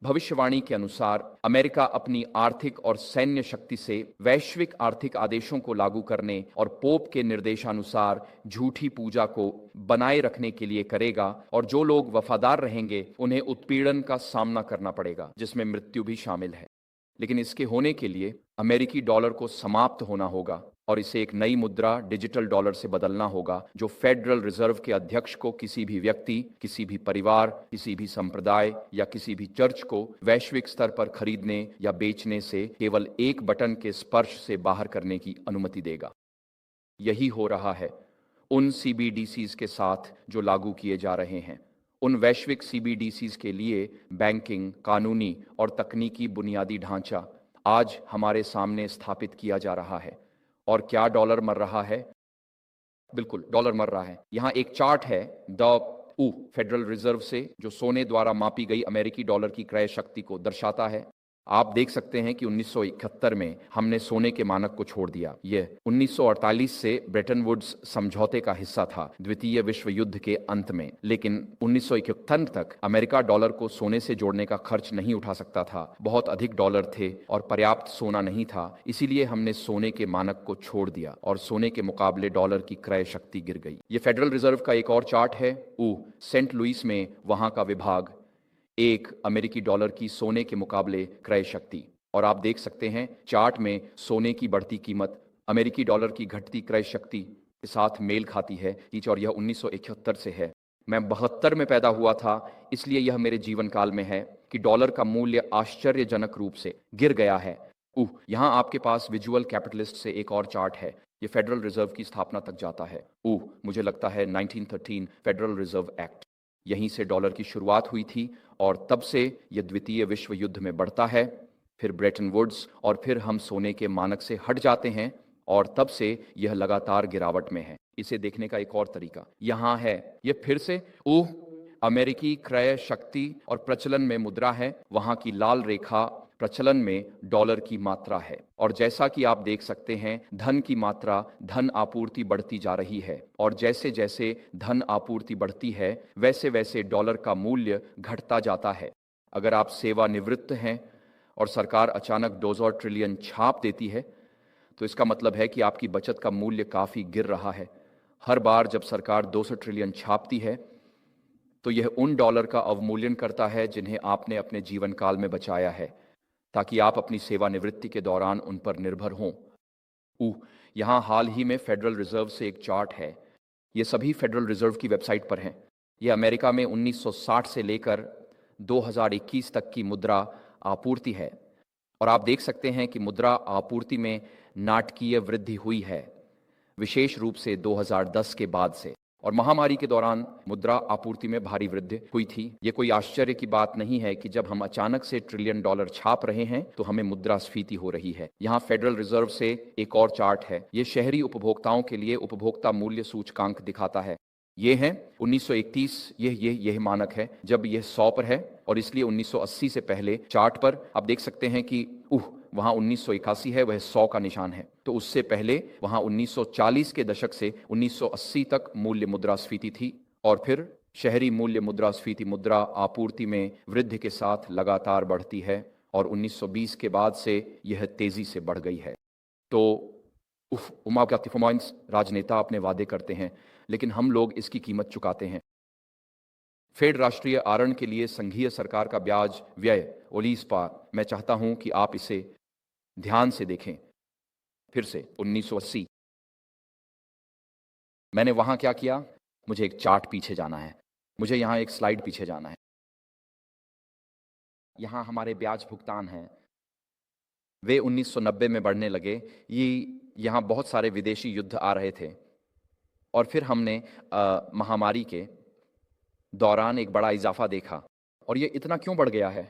भविष्यवाणी के अनुसार अमेरिका अपनी आर्थिक और सैन्य शक्ति से वैश्विक आर्थिक आदेशों को लागू करने और पोप के निर्देशानुसार झूठी पूजा को बनाए रखने के लिए करेगा, और जो लोग वफादार रहेंगे उन्हें उत्पीड़न का सामना करना पड़ेगा, जिसमें मृत्यु भी शामिल है। लेकिन इसके होने के लिए अमेरिकी डॉलर को समाप्त होना होगा और इसे एक नई मुद्रा डिजिटल डॉलर से बदलना होगा, जो फेडरल रिजर्व के अध्यक्ष को किसी भी व्यक्ति, किसी भी परिवार, किसी भी संप्रदाय या किसी भी चर्च को वैश्विक स्तर पर खरीदने या बेचने से केवल एक बटन के स्पर्श से बाहर करने की अनुमति देगा। यही हो रहा है उन CBDCs के साथ जो लागू किए जा रहे हैं। उन वैश्विक CBDCs के लिए बैंकिंग, कानूनी और तकनीकी बुनियादी ढांचा आज हमारे सामने स्थापित किया जा रहा है। और क्या डॉलर मर रहा है? बिल्कुल, डॉलर मर रहा है। यहाँ एक चार्ट है फेडरल रिजर्व से, जो सोने द्वारा मापी गई अमेरिकी डॉलर की क्रय शक्ति को दर्शाता है। आप देख सकते हैं कि 1971 में हमने सोने के मानक को छोड़ दिया। यह 1948 से ब्रेटन वुड्स समझौते का हिस्सा था द्वितीय विश्व युद्ध के अंत में, लेकिन 1971 तक अमेरिका डॉलर को सोने से जोड़ने का खर्च नहीं उठा सकता था। बहुत अधिक डॉलर थे और पर्याप्त सोना नहीं था, इसीलिए हमने सोने के मानक को छोड़ दिया और सोने के मुकाबले डॉलर की क्रय शक्ति गिर गई। ये फेडरल रिजर्व का एक और चार्ट है। सेंट लुइस में वहां का विभाग, एक अमेरिकी डॉलर की सोने के मुकाबले क्रय शक्ति, और आप देख सकते हैं चार्ट में सोने की बढ़ती कीमत अमेरिकी डॉलर की घटती क्रय शक्ति के साथ मेल खाती है, और यह 1971 से है। मैं 72 में पैदा हुआ था, इसलिए यह मेरे जीवन काल में है कि डॉलर का मूल्य आश्चर्यजनक रूप से गिर गया है। यहाँ आपके पास विजुअल कैपिटलिस्ट से एक और चार्ट है। ये फेडरल रिजर्व की स्थापना तक जाता है। मुझे लगता है 1913 फेडरल रिजर्व एक्ट, यहीं से डॉलर की शुरुआत हुई थी और तब से यह द्वितीय विश्व युद्ध में बढ़ता है, फिर ब्रेटन वुड्स, और फिर हम सोने के मानक से हट जाते हैं और तब से यह लगातार गिरावट में है। इसे देखने का एक और तरीका यहाँ है। यह फिर से अमेरिकी क्रय शक्ति और प्रचलन में मुद्रा है। वहां की लाल रेखा प्रचलन में डॉलर की मात्रा है। और जैसा कि आप देख सकते हैं, धन की मात्रा, धन आपूर्ति बढ़ती जा रही है और जैसे जैसे धन आपूर्ति बढ़ती है वैसे वैसे डॉलर का मूल्य घटता जाता है। अगर आप सेवानिवृत्त हैं और सरकार अचानक 200 ट्रिलियन छाप देती है तो इसका मतलब है कि आपकी बचत का मूल्य काफ़ी गिर रहा है। हर बार जब सरकार 200 ट्रिलियन छापती है तो यह उन डॉलर का अवमूल्यन करता है जिन्हें आपने अपने जीवन काल में बचाया है, ताकि आप अपनी सेवानिवृत्ति के दौरान उन पर निर्भर हों। यहाँ हाल ही में फेडरल रिजर्व से एक चार्ट है। ये सभी फेडरल रिजर्व की वेबसाइट पर हैं। यह अमेरिका में 1960 से लेकर 2021 तक की मुद्रा आपूर्ति है और आप देख सकते हैं कि मुद्रा आपूर्ति में नाटकीय वृद्धि हुई है, विशेष रूप से 2010 के बाद से। और महामारी के दौरान मुद्रा आपूर्ति में भारी वृद्धि हुई थी। ये कोई आश्चर्य की बात नहीं है कि जब हम अचानक से ट्रिलियन डॉलर छाप रहे हैं तो हमें मुद्रास्फीति हो रही है। यहाँ फेडरल रिजर्व से एक और चार्ट है। ये शहरी उपभोक्ताओं के लिए उपभोक्ता मूल्य सूचकांक दिखाता है। ये है 1931, यह मानक है जब यह 100 पर है और इसलिए 1980 से पहले चार्ट पर आप देख सकते हैं कि वहाँ 1981 है, वह 100 का निशान है। तो उससे पहले वहाँ 1940 के दशक से 1980 तक मूल्य मुद्रास्फीति थी और फिर शहरी मूल्य मुद्रास्फीति मुद्रा आपूर्ति में वृद्धि के साथ लगातार बढ़ती है और 1920 के बाद से यह तेजी से बढ़ गई है। तो राजनेता अपने वादे करते हैं लेकिन हम लोग इसकी कीमत चुकाते हैं। फेड राष्ट्रीय आहरण के लिए संघीय सरकार का ब्याज व्यय ओलिस्पा, मैं चाहता हूं कि आप इसे ध्यान से देखें। फिर से 1980, मैंने वहां क्या किया, मुझे एक चार्ट पीछे जाना है, मुझे यहां एक स्लाइड पीछे जाना है। यहां हमारे ब्याज भुगतान हैं, वे 1990 में बढ़ने लगे। यहां बहुत सारे विदेशी युद्ध आ रहे थे और फिर हमने महामारी के दौरान एक बड़ा इजाफा देखा। और ये इतना क्यों बढ़ गया है?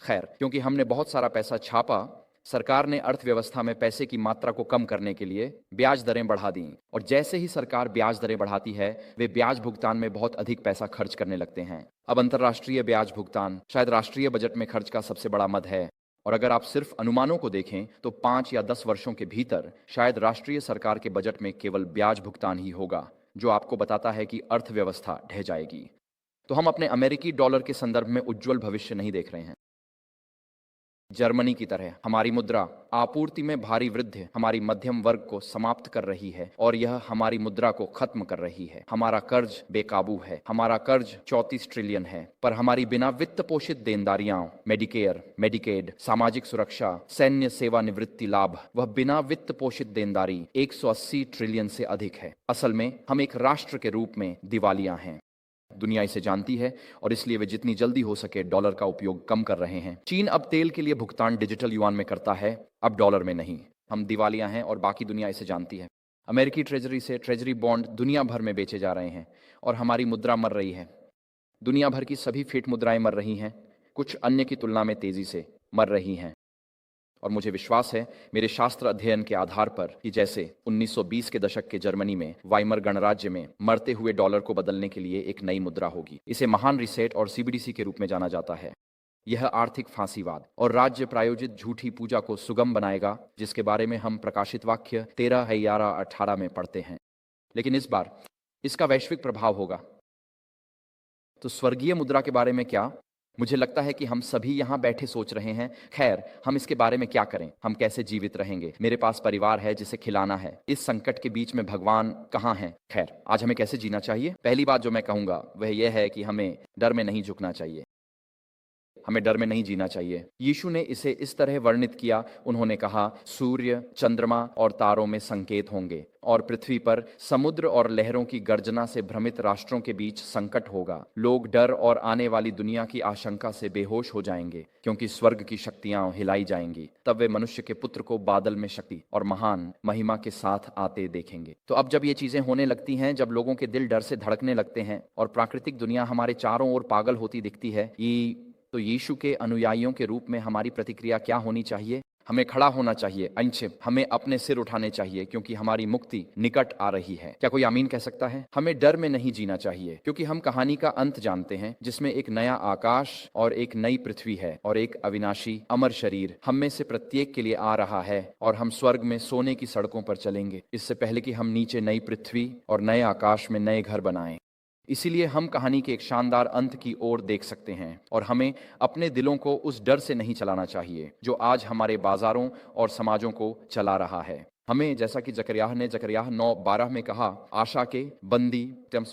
खैर, क्योंकि हमने बहुत सारा पैसा छापा। सरकार ने अर्थव्यवस्था में पैसे की मात्रा को कम करने के लिए ब्याज दरें बढ़ा दी और जैसे ही सरकार ब्याज दरें बढ़ाती है वे ब्याज भुगतान में बहुत अधिक पैसा खर्च करने लगते हैं। अब अंतर्राष्ट्रीय ब्याज भुगतान शायद राष्ट्रीय बजट में खर्च का सबसे बड़ा मद है और अगर आप सिर्फ अनुमानों को देखें तो 5 या 10 वर्षों के भीतर शायद राष्ट्रीय सरकार के बजट में केवल ब्याज भुगतान ही होगा, जो आपको बताता है कि अर्थव्यवस्था ढह जाएगी। तो हम अपने अमेरिकी डॉलर के संदर्भ में उज्जवल भविष्य नहीं देख रहे हैं। जर्मनी की तरह हमारी मुद्रा आपूर्ति में भारी वृद्धि हमारी मध्यम वर्ग को समाप्त कर रही है और यह हमारी मुद्रा को खत्म कर रही है। हमारा कर्ज बेकाबू है, हमारा कर्ज 34 ट्रिलियन है, पर हमारी बिना वित्त पोषित देनदारियां, मेडिकेयर, मेडिकेड, सामाजिक सुरक्षा, सैन्य सेवानिवृत्ति लाभ, वह बिना वित्त पोषित देनदारी 180 ट्रिलियन से अधिक है। असल में हम एक राष्ट्र के रूप में दिवालिया हैं। दुनिया इसे जानती है और इसलिए वे जितनी जल्दी हो सके डॉलर का उपयोग कम कर रहे हैं। चीन अब तेल के लिए भुगतान डिजिटल युआन में करता है, अब डॉलर में नहीं। हम दिवालिया हैं और बाकी दुनिया इसे जानती है। अमेरिकी ट्रेजरी से ट्रेजरी बॉन्ड दुनिया भर में बेचे जा रहे हैं और हमारी मुद्रा मर रही है। दुनिया भर की सभी फिएट मुद्राएं मर रही हैं, कुछ अन्य की तुलना में तेजी से मर रही हैं। और मुझे विश्वास है मेरे शास्त्र अध्ययन के आधार पर कि जैसे 1920 के दशक के जर्मनी में वाइमर गणराज्य में मरते हुए डॉलर को बदलने के लिए एक नई मुद्रा होगी। इसे महान रिसेट और सीबीडीसी के रूप में जाना जाता है। यह आर्थिक फांसीवाद और राज्य प्रायोजित झूठी पूजा को सुगम बनाएगा, जिसके बारे में हम प्रकाशित वाक्य 13/11/18 में पढ़ते हैं। लेकिन इस बार इसका वैश्विक प्रभाव होगा। तो स्वर्गीय मुद्रा के बारे में क्या? मुझे लगता है कि हम सभी यहाँ बैठे सोच रहे हैं, खैर हम इसके बारे में क्या करें, हम कैसे जीवित रहेंगे, मेरे पास परिवार है जिसे खिलाना है, इस संकट के बीच में भगवान कहाँ है। खैर, आज हमें कैसे जीना चाहिए? पहली बात जो मैं कहूँगा वह यह है कि हमें डर में नहीं झुकना चाहिए, हमें डर में नहीं जीना चाहिए। यीशु ने इसे इस तरह वर्णित किया, उन्होंने कहा, सूर्य, चंद्रमा और तारों में संकेत होंगे और पृथ्वी पर समुद्र और लहरों की गर्जना से भ्रमित राष्ट्रों के बीच संकट होगा। लोग डर और आने वाली दुनिया की आशंका से बेहोश हो जाएंगे, क्योंकि स्वर्ग की शक्तियां हिलाई जाएंगी। तब वे मनुष्य के पुत्र को बादल में शक्ति और महान महिमा के साथ आते देखेंगे। तो अब जब ये चीजें होने लगती हैं, जब लोगों के दिल डर से धड़कने लगते हैं और प्राकृतिक दुनिया हमारे चारों ओर पागल होती दिखती है, तो यीशु के अनुयायियों के रूप में हमारी प्रतिक्रिया क्या होनी चाहिए? हमें खड़ा होना चाहिए, अंशिप हमें अपने सिर उठाने चाहिए क्योंकि हमारी मुक्ति निकट आ रही है। क्या कोई आमीन कह सकता है? हमें डर में नहीं जीना चाहिए क्योंकि हम कहानी का अंत जानते हैं जिसमें एक नया आकाश और एक नई पृथ्वी है और एक अविनाशी अमर शरीर हम में से प्रत्येक के लिए आ रहा है और हम स्वर्ग में सोने की सड़कों पर चलेंगे, इससे पहले कि हम नीचे नई पृथ्वी और नए आकाश में नए घर बनाएं। इसीलिए हम कहानी के एक शानदार अंत की ओर देख सकते हैं और हमें अपने दिलों को उस डर से नहीं चलाना चाहिए जो आज हमारे बाजारों और समाजों को चला रहा है। हमें, जैसा कि जकरयाह ने जकरयाह 9:12 में कहा, आशा के बंदी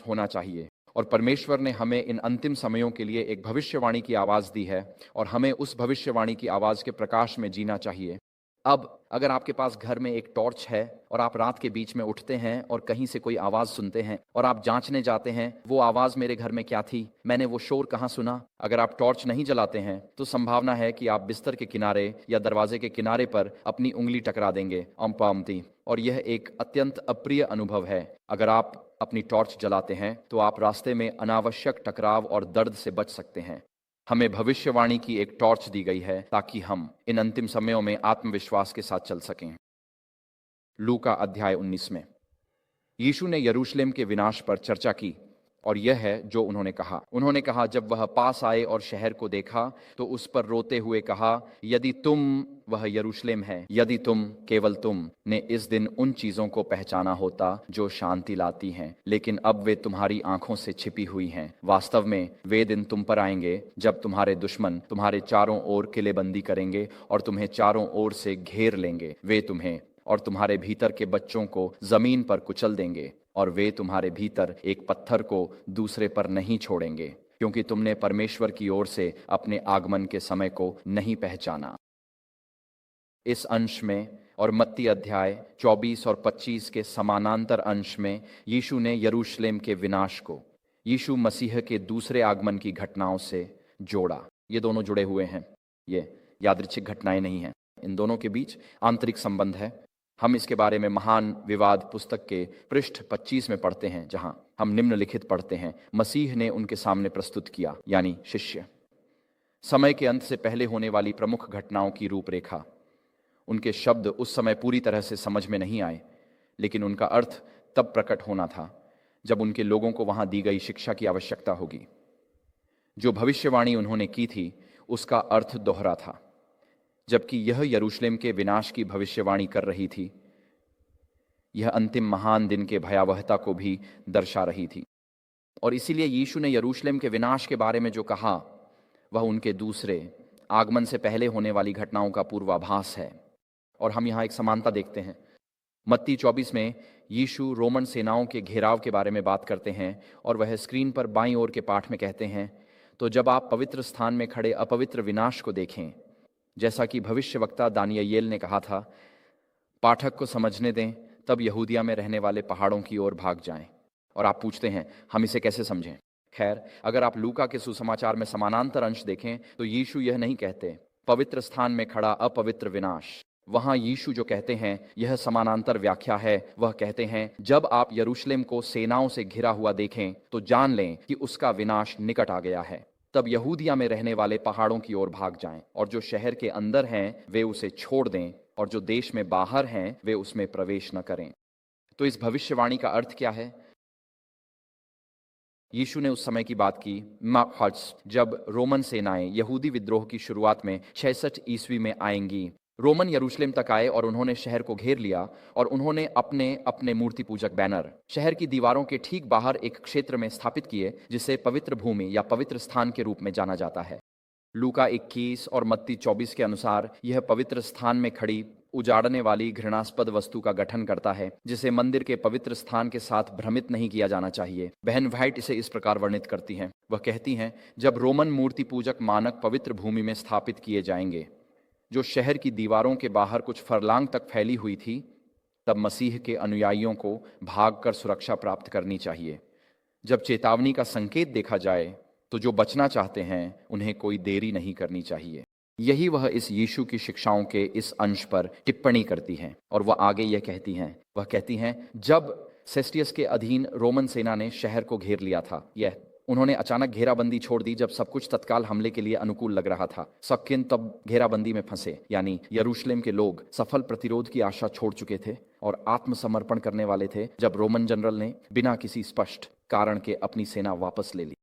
होना चाहिए। और परमेश्वर ने हमें इन अंतिम समयों के लिए एक भविष्यवाणी की आवाज़ दी है और हमें उस भविष्यवाणी की आवाज़ के प्रकाश में जीना चाहिए। अब अगर आपके पास घर में एक टॉर्च है और आप रात के बीच में उठते हैं और कहीं से कोई आवाज़ सुनते हैं और आप जांचने जाते हैं वो आवाज़ मेरे घर में क्या थी, मैंने वो शोर कहाँ सुना, अगर आप टॉर्च नहीं जलाते हैं तो संभावना है कि आप बिस्तर के किनारे या दरवाजे के किनारे पर अपनी उंगली टकरा देंगे, अम्पामती। और यह एक अत्यंत अप्रिय अनुभव है। अगर आप अपनी टॉर्च जलाते हैं तो आप रास्ते में अनावश्यक टकराव और दर्द से बच सकते हैं। हमें भविष्यवाणी की एक टॉर्च दी गई है ताकि हम इन अंतिम समयों में आत्मविश्वास के साथ चल सकें। लूका अध्याय 19 में यीशु ने यरूशलेम के विनाश पर चर्चा की और यह है जो उन्होंने कहा, जब वह पास आए और शहर को देखा तो उस पर रोते हुए कहा, यदि तुम वह यरूशलेम है, यदि तुम, केवल तुम ने इस दिन उन चीजों को पहचाना होता जो शांति लाती हैं, लेकिन अब वे तुम्हारी आंखों से छिपी हुई हैं। वास्तव में वे दिन तुम पर आएंगे जब तुम्हारे दुश्मन तुम्हारे चारों ओर किलेबंदी करेंगे और तुम्हें चारों ओर से घेर लेंगे। वे तुम्हें और तुम्हारे भीतर के बच्चों को जमीन पर कुचल देंगे और वे तुम्हारे भीतर एक पत्थर को दूसरे पर नहीं छोड़ेंगे, क्योंकि तुमने परमेश्वर की ओर से अपने आगमन के समय को नहीं पहचाना। इस अंश में और मत्ती अध्याय 24 और 25 के समानांतर अंश में यीशु ने यरूशलेम के विनाश को यीशु मसीह के दूसरे आगमन की घटनाओं से जोड़ा। ये दोनों जुड़े हुए हैं, ये यादृच्छिक घटनाएं नहीं हैं। इन दोनों के बीच आंतरिक संबंध है। हम इसके बारे में महान विवाद पुस्तक के पृष्ठ 25 में पढ़ते हैं, जहां हम निम्नलिखित पढ़ते हैं, मसीह ने उनके सामने प्रस्तुत किया, यानी शिष्य, समय के अंत से पहले होने वाली प्रमुख घटनाओं की रूपरेखा। उनके शब्द उस समय पूरी तरह से समझ में नहीं आए, लेकिन उनका अर्थ तब प्रकट होना था जब उनके लोगों को वहां दी गई शिक्षा की आवश्यकता होगी। जो भविष्यवाणी उन्होंने की थी उसका अर्थ दोहरा था। जबकि यह यरूशलेम के विनाश की भविष्यवाणी कर रही थी, यह अंतिम महान दिन के भयावहता को भी दर्शा रही थी। और इसीलिए यीशु ने यरूशलेम के विनाश के बारे में जो कहा वह उनके दूसरे आगमन से पहले होने वाली घटनाओं का पूर्वाभास है। और हम यहाँ एक समानता देखते हैं। मत्ती 24 में यीशु रोमन सेनाओं के घेराव के बारे में बात करते हैं और वह स्क्रीन पर बाईं ओर के पाठ में कहते हैं, तो जब आप पवित्र स्थान में खड़े अपवित्र विनाश को देखें, जैसा कि भविष्यवक्ता दानियेल ने कहा था, पाठक को समझने दें, तब यहूदिया में रहने वाले पहाड़ों की ओर भाग जाएं। और आप पूछते हैं हम इसे कैसे समझें? खैर, अगर आप लूका के सुसमाचार में समानांतर अंश देखें तो यीशु यह नहीं कहते पवित्र स्थान में खड़ा अपवित्र विनाश। वहां यीशु जो कहते हैं यह समानांतर व्याख्या है। वह कहते हैं जब आप यरूशलेम को सेनाओं से घिरा हुआ देखें तो जान लें कि उसका विनाश निकट आ गया है। तब यहूदिया में रहने वाले पहाड़ों की ओर भाग जाएं और जो शहर के अंदर हैं वे उसे छोड़ दें और जो देश में बाहर हैं वे उसमें प्रवेश न करें। तो इस भविष्यवाणी का अर्थ क्या है? यीशु ने उस समय की बात की, जब रोमन सेनाएं यहूदी विद्रोह की शुरुआत में 66 ईस्वी में आएंगी। रोमन यरूशलेम तक आए और उन्होंने शहर को घेर लिया और उन्होंने अपने अपने मूर्ति पूजक बैनर शहर की दीवारों के ठीक बाहर एक क्षेत्र में स्थापित किए जिसे पवित्र भूमि या पवित्र स्थान के रूप में जाना जाता है। लूका 21 और मत्ती 24 के अनुसार यह पवित्र स्थान में खड़ी उजाड़ने वाली घृणास्पद वस्तु का गठन करता है जिसे मंदिर के पवित्र स्थान के साथ भ्रमित नहीं किया जाना चाहिए। बहन व्हाइट इसे इस प्रकार वर्णित करती हैं। वह कहती हैं, जब रोमन मूर्ति पूजक मानक पवित्र भूमि में स्थापित किए जाएंगे जो शहर की दीवारों के बाहर कुछ फरलांग तक फैली हुई थी, तब मसीह के अनुयायियों को भागकर सुरक्षा प्राप्त करनी चाहिए। जब चेतावनी का संकेत देखा जाए तो जो बचना चाहते हैं उन्हें कोई देरी नहीं करनी चाहिए। यही वह इस यीशु की शिक्षाओं के इस अंश पर टिप्पणी करती हैं और वह आगे यह कहती हैं, जब सेस्टियस के अधीन रोमन सेना ने शहर को घेर लिया था, यह उन्होंने अचानक घेराबंदी छोड़ दी जब सब कुछ तत्काल हमले के लिए अनुकूल लग रहा था। सक्किन तब घेराबंदी में फंसे, यानी यरूशलेम के लोग सफल प्रतिरोध की आशा छोड़ चुके थे और आत्मसमर्पण करने वाले थे जब रोमन जनरल ने बिना किसी स्पष्ट कारण के अपनी सेना वापस ले ली।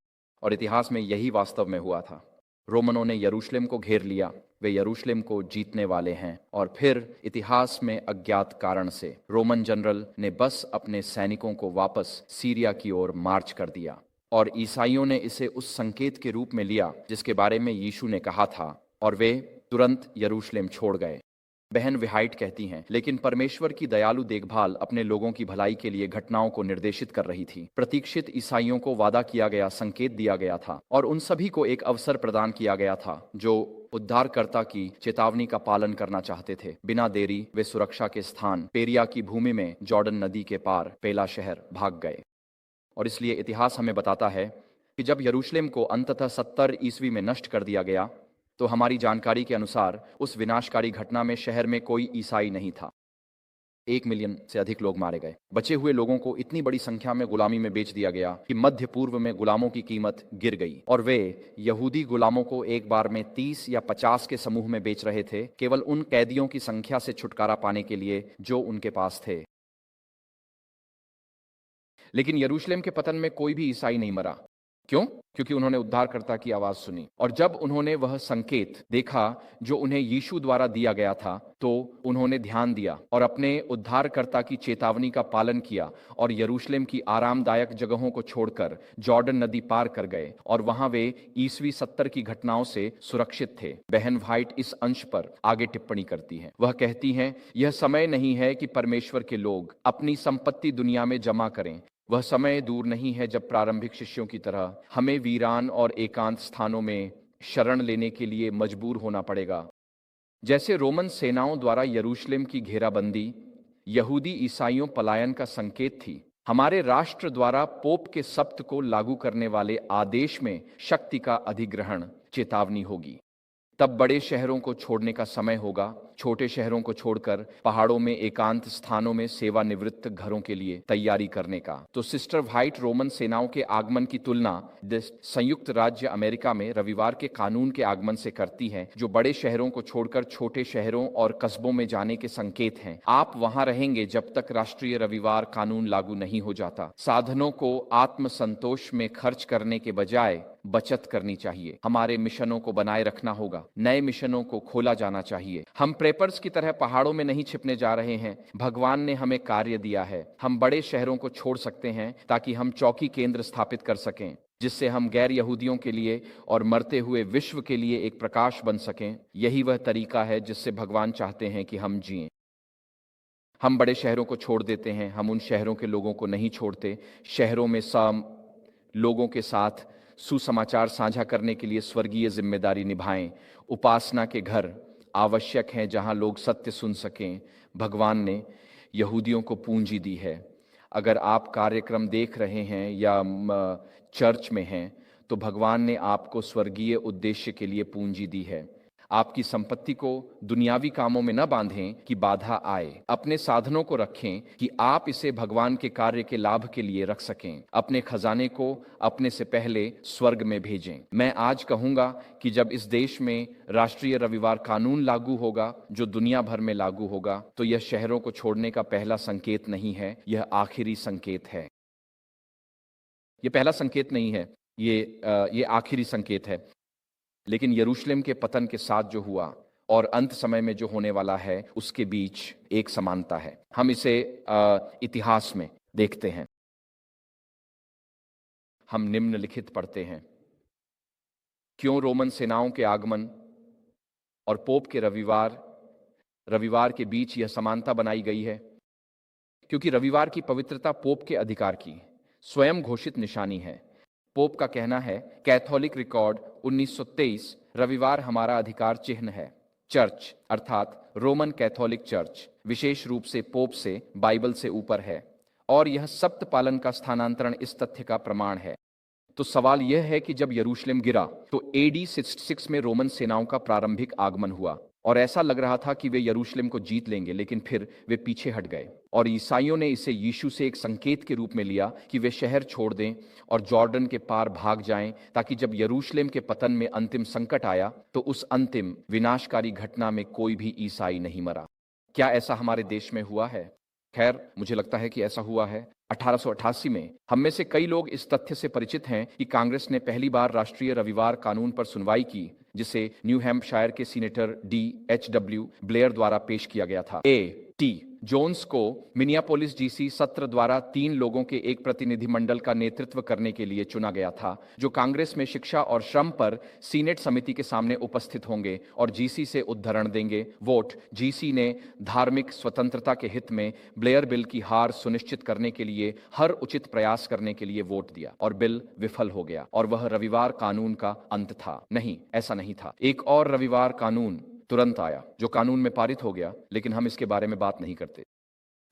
और इतिहास में यही वास्तव में हुआ था। रोमनों ने यरूशलेम को घेर लिया, वे यरूशलेम को जीतने वाले हैं, और फिर इतिहास में अज्ञात कारण से रोमन जनरल ने बस अपने सैनिकों को वापस सीरिया की ओर मार्च कर दिया। और ईसाइयों ने इसे उस संकेत के रूप में लिया जिसके बारे में यीशु ने कहा था, और वे तुरंत यरूशलेम छोड़ गए। बहन विहाइट कहती हैं, लेकिन परमेश्वर की दयालु देखभाल अपने लोगों की भलाई के लिए घटनाओं को निर्देशित कर रही थी। प्रतीक्षित ईसाइयों को वादा किया गया संकेत दिया गया था और उन सभी को एक अवसर प्रदान किया गया था जो उद्धारकर्ता की चेतावनी का पालन करना चाहते थे। बिना देरी वे सुरक्षा के स्थान पेरिया की भूमि में जॉर्डन नदी के पार पेला शहर भाग गए। और इसलिए इतिहास हमें बताता है कि जब यरूशलेम को अंततः 70 ईस्वी में नष्ट कर दिया गया तो हमारी जानकारी के अनुसार उस विनाशकारी घटना में शहर में कोई ईसाई नहीं था। 1 मिलियन से अधिक लोग मारे गए। बचे हुए लोगों को इतनी बड़ी संख्या में गुलामी में बेच दिया गया कि मध्य पूर्व में गुलामों की कीमत गिर गई और वे यहूदी गुलामों को एक बार में 30 या 50 के समूह में बेच रहे थे, केवल उन कैदियों की संख्या से छुटकारा पाने के लिए जो उनके पास थे। लेकिन यरूशलेम के पतन में कोई भी ईसाई नहीं मरा। क्यों? क्योंकि उन्होंने उद्धारकर्ता की आवाज सुनी, और जब उन्होंने वह संकेत देखा जो उन्हें यीशु द्वारा दिया गया था तो उन्होंने ध्यान दिया और अपने उद्धारकर्ता की चेतावनी का पालन किया और यरूशलेम की आरामदायक जगहों को छोड़कर जॉर्डन नदी पार कर गए और वहां वे ईस्वी 70 की घटनाओं से सुरक्षित थे। बहन व्हाइट इस अंश पर आगे टिप्पणी करती हैं। वह कहती हैं, यह समय नहीं है कि परमेश्वर के लोग अपनी संपत्ति दुनिया में जमा करें। वह समय दूर नहीं है जब प्रारंभिक शिष्यों की तरह हमें वीरान और एकांत स्थानों में शरण लेने के लिए मजबूर होना पड़ेगा। जैसे रोमन सेनाओं द्वारा यरूशलेम की घेराबंदी यहूदी ईसाइयों पलायन का संकेत थी, हमारे राष्ट्र द्वारा पोप के सब्त को लागू करने वाले आदेश में शक्ति का अधिग्रहण चेतावनी होगी। तब बड़े शहरों को छोड़ने का समय होगा, छोटे शहरों को छोड़कर पहाड़ों में एकांत स्थानों में सेवानिवृत्त घरों के लिए तैयारी करने का। तो सिस्टर व्हाइट रोमन सेनाओं के आगमन की तुलना संयुक्त राज्य अमेरिका में रविवार के कानून के आगमन से करती है, जो बड़े शहरों को छोड़कर छोटे शहरों और कस्बों में जाने के संकेत हैं। आप वहां रहेंगे जब तक राष्ट्रीय रविवार कानून लागू नहीं हो जाता। साधनों को आत्मसंतोष में खर्च करने के बजाय बचत करनी चाहिए। हमारे मिशनों को बनाए रखना होगा, नए मिशनों को खोला जाना चाहिए। हम प्रेपर्स की तरह पहाड़ों में नहीं छिपने जा रहे हैं। भगवान ने हमें कार्य दिया है। हम बड़े शहरों को छोड़ सकते हैं ताकि हम चौकी केंद्र स्थापित कर सकें, जिससे हम गैर यहूदियों के लिए और मरते हुए विश्व के लिए एक प्रकाश बन सकें। यही वह तरीका है जिससे भगवान चाहते हैं कि हम जिएं। हम बड़े शहरों को छोड़ देते हैं, हम उन शहरों के लोगों को नहीं छोड़ते। शहरों में लोगों के साथ सुसमाचार साझा करने के लिए स्वर्गीय जिम्मेदारी निभाएं। उपासना के घर आवश्यक हैं जहां लोग सत्य सुन सकें। भगवान ने यहूदियों को पूंजी दी है। अगर आप कार्यक्रम देख रहे हैं या चर्च में हैं तो भगवान ने आपको स्वर्गीय उद्देश्य के लिए पूंजी दी है। आपकी संपत्ति को दुनियावी कामों में न बांधें कि बाधा आए। अपने साधनों को रखें कि आप इसे भगवान के कार्य के लाभ के लिए रख सकें। अपने खजाने को अपने से पहले स्वर्ग में भेजें। मैं आज कहूंगा कि जब इस देश में राष्ट्रीय रविवार कानून लागू होगा, जो दुनिया भर में लागू होगा, तो यह शहरों को छोड़ने का पहला संकेत नहीं है, यह आखिरी संकेत है। यह पहला संकेत नहीं है, ये आखिरी संकेत है। लेकिन यरूशलेम के पतन के साथ जो हुआ और अंत समय में जो होने वाला है, उसके बीच एक समानता है। हम इसे इतिहास में देखते हैं। हम निम्नलिखित पढ़ते हैं, क्यों रोमन सेनाओं के आगमन और पोप के रविवार के बीच यह समानता बनाई गई है? क्योंकि रविवार की पवित्रता पोप के अधिकार की स्वयं घोषित निशानी है। पोप का कहना है, कैथोलिक रिकॉर्ड 1923, रविवार हमारा अधिकार चिन्ह है। चर्च अर्थात रोमन कैथोलिक चर्च विशेष रूप से पोप से बाइबल से ऊपर है और यह सप्त पालन का स्थानांतरण इस तथ्य का प्रमाण है। तो सवाल यह है कि जब यरूशलेम गिरा तो AD 66 में रोमन सेनाओं का प्रारंभिक आगमन हुआ। और ऐसा लग रहा था कि वे यरूशलेम को जीत लेंगे, लेकिन फिर वे पीछे हट गए और ईसाइयों ने इसे यीशु से एक संकेत के रूप में लिया कि वे शहर छोड़ दें और जॉर्डन के पार भाग जाएं, ताकि जब यरूशलेम के पतन में अंतिम संकट आया तो उस अंतिम विनाशकारी घटना में कोई भी ईसाई नहीं मरा। क्या ऐसा हमारे देश में हुआ है? खैर, मुझे लगता है कि ऐसा हुआ है। 1888 में हम में से कई लोग इस तथ्य से परिचित हैं कि कांग्रेस ने पहली बार राष्ट्रीय रविवार कानून पर सुनवाई की, जिसे न्यू हैम्पशायर के सीनेटर D.H.W. ब्लेयर द्वारा पेश किया गया था। A.T. जोन्स को मिनियापोलिस जीसी सत्र द्वारा 3 लोगों के एक प्रतिनिधिमंडल का नेतृत्व करने के लिए चुना गया था, जो कांग्रेस में शिक्षा और श्रम पर सीनेट समिति के सामने उपस्थित होंगे और जीसी से उद्धरण देंगे। वोट जीसी ने धार्मिक स्वतंत्रता के हित में ब्लेयर बिल की हार सुनिश्चित करने के लिए हर उचित प्रयास करने के लिए वोट दिया और बिल विफल हो गया और वह रविवार कानून का अंत था। नहीं, ऐसा नहीं था। एक और रविवार कानून तुरंत आया, जो कानून में पारित हो गया, लेकिन हम इसके बारे में बात नहीं करते।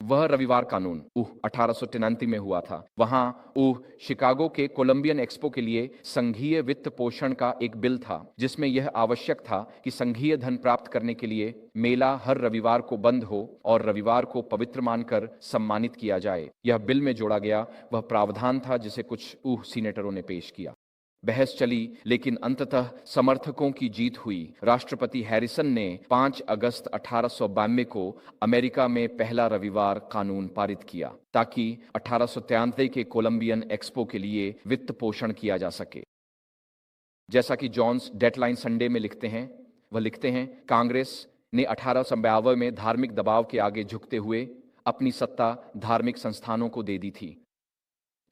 वह रविवार कानून 1893 में हुआ था। वहां शिकागो के कोलंबियन एक्सपो के लिए संघीय वित्त पोषण का एक बिल था, जिसमें यह आवश्यक था कि संघीय धन प्राप्त करने के लिए मेला हर रविवार को बंद हो और रविवार को पवित्र मानकर सम्मानित किया जाए। यह बिल में जोड़ा गया वह प्रावधान था जिसे कुछ सीनेटरों ने पेश किया। बहस चली, लेकिन अंततः समर्थकों की जीत हुई। राष्ट्रपति हैरिसन ने 5 अगस्त 1892 को अमेरिका में पहला रविवार कानून पारित किया, ताकि 1893 के कोलंबियन एक्सपो के लिए वित्त पोषण किया जा सके। जैसा कि जॉन्स डेडलाइन संडे में लिखते हैं, वह लिखते हैं, कांग्रेस ने 1892 में धार्मिक दबाव के आगे झुकते हुए अपनी सत्ता धार्मिक संस्थानों को दे दी थी।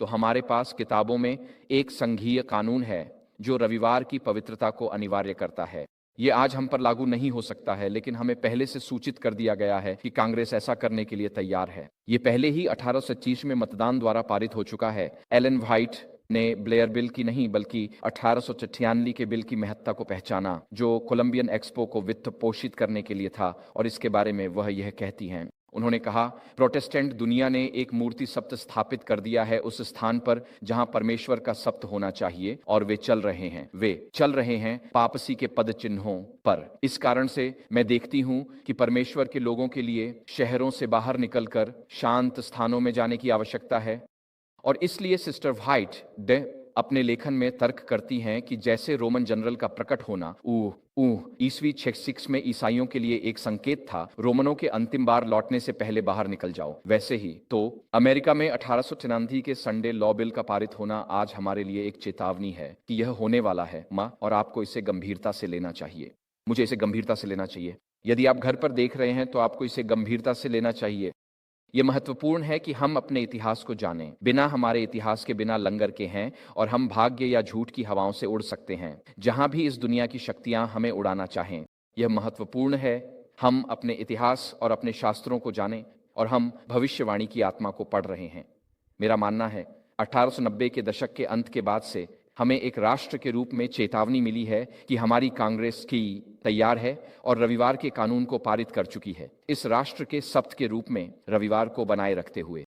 तो हमारे पास किताबों में एक संघीय कानून है जो रविवार की पवित्रता को अनिवार्य करता है। ये आज हम पर लागू नहीं हो सकता है, लेकिन हमें पहले से सूचित कर दिया गया है कि कांग्रेस ऐसा करने के लिए तैयार है। ये पहले ही 1825 में मतदान द्वारा पारित हो चुका है। एलन व्हाइट ने ब्लेयर बिल की नहीं बल्कि 1896 के बिल की महत्ता को पहचाना, जो कोलंबियन एक्सपो को वित्त पोषित करने के लिए था, और इसके बारे में वह यह कहती हैं। उन्होंने कहा, प्रोटेस्टेंट दुनिया ने एक मूर्ति सप्त स्थापित कर दिया है उस स्थान पर जहां परमेश्वर का सप्त होना चाहिए, और वे चल रहे हैं पापसी के पद चिन्हों पर। इस कारण से मैं देखती हूं कि परमेश्वर के लोगों के लिए शहरों से बाहर निकलकर शांत स्थानों में जाने की आवश्यकता है। और इसलिए सिस्टर व्हाइट अपने लेखन में तर्क करती हैं कि जैसे रोमन जनरल का प्रकट होना ईस्वी 666 में ईसाइयों के लिए एक संकेत था, रोमनों के अंतिम बार लौटने से पहले बाहर निकल जाओ, वैसे ही तो अमेरिका में 1893 के संडे लॉ बिल का पारित होना आज हमारे लिए एक चेतावनी है कि यह होने वाला है माँ, और आपको इसे गंभीरता से लेना चाहिए। मुझे इसे गंभीरता से लेना चाहिए। यदि आप घर पर देख रहे हैं तो आपको इसे गंभीरता से लेना चाहिए। यह महत्वपूर्ण है कि हम अपने इतिहास को जानें। बिना हमारे इतिहास के बिना लंगर के हैं और हम भाग्य या झूठ की हवाओं से उड़ सकते हैं जहां भी इस दुनिया की शक्तियां हमें उड़ाना चाहें। यह महत्वपूर्ण है हम अपने इतिहास और अपने शास्त्रों को जानें, और हम भविष्यवाणी की आत्मा को पढ़ रहे हैं। मेरा मानना है 1890 के दशक के अंत के बाद से हमें एक राष्ट्र के रूप में चेतावनी मिली है कि हमारी कांग्रेस की तैयार है और रविवार के कानून को पारित कर चुकी है, इस राष्ट्र के सप्त के रूप में रविवार को बनाए रखते हुए।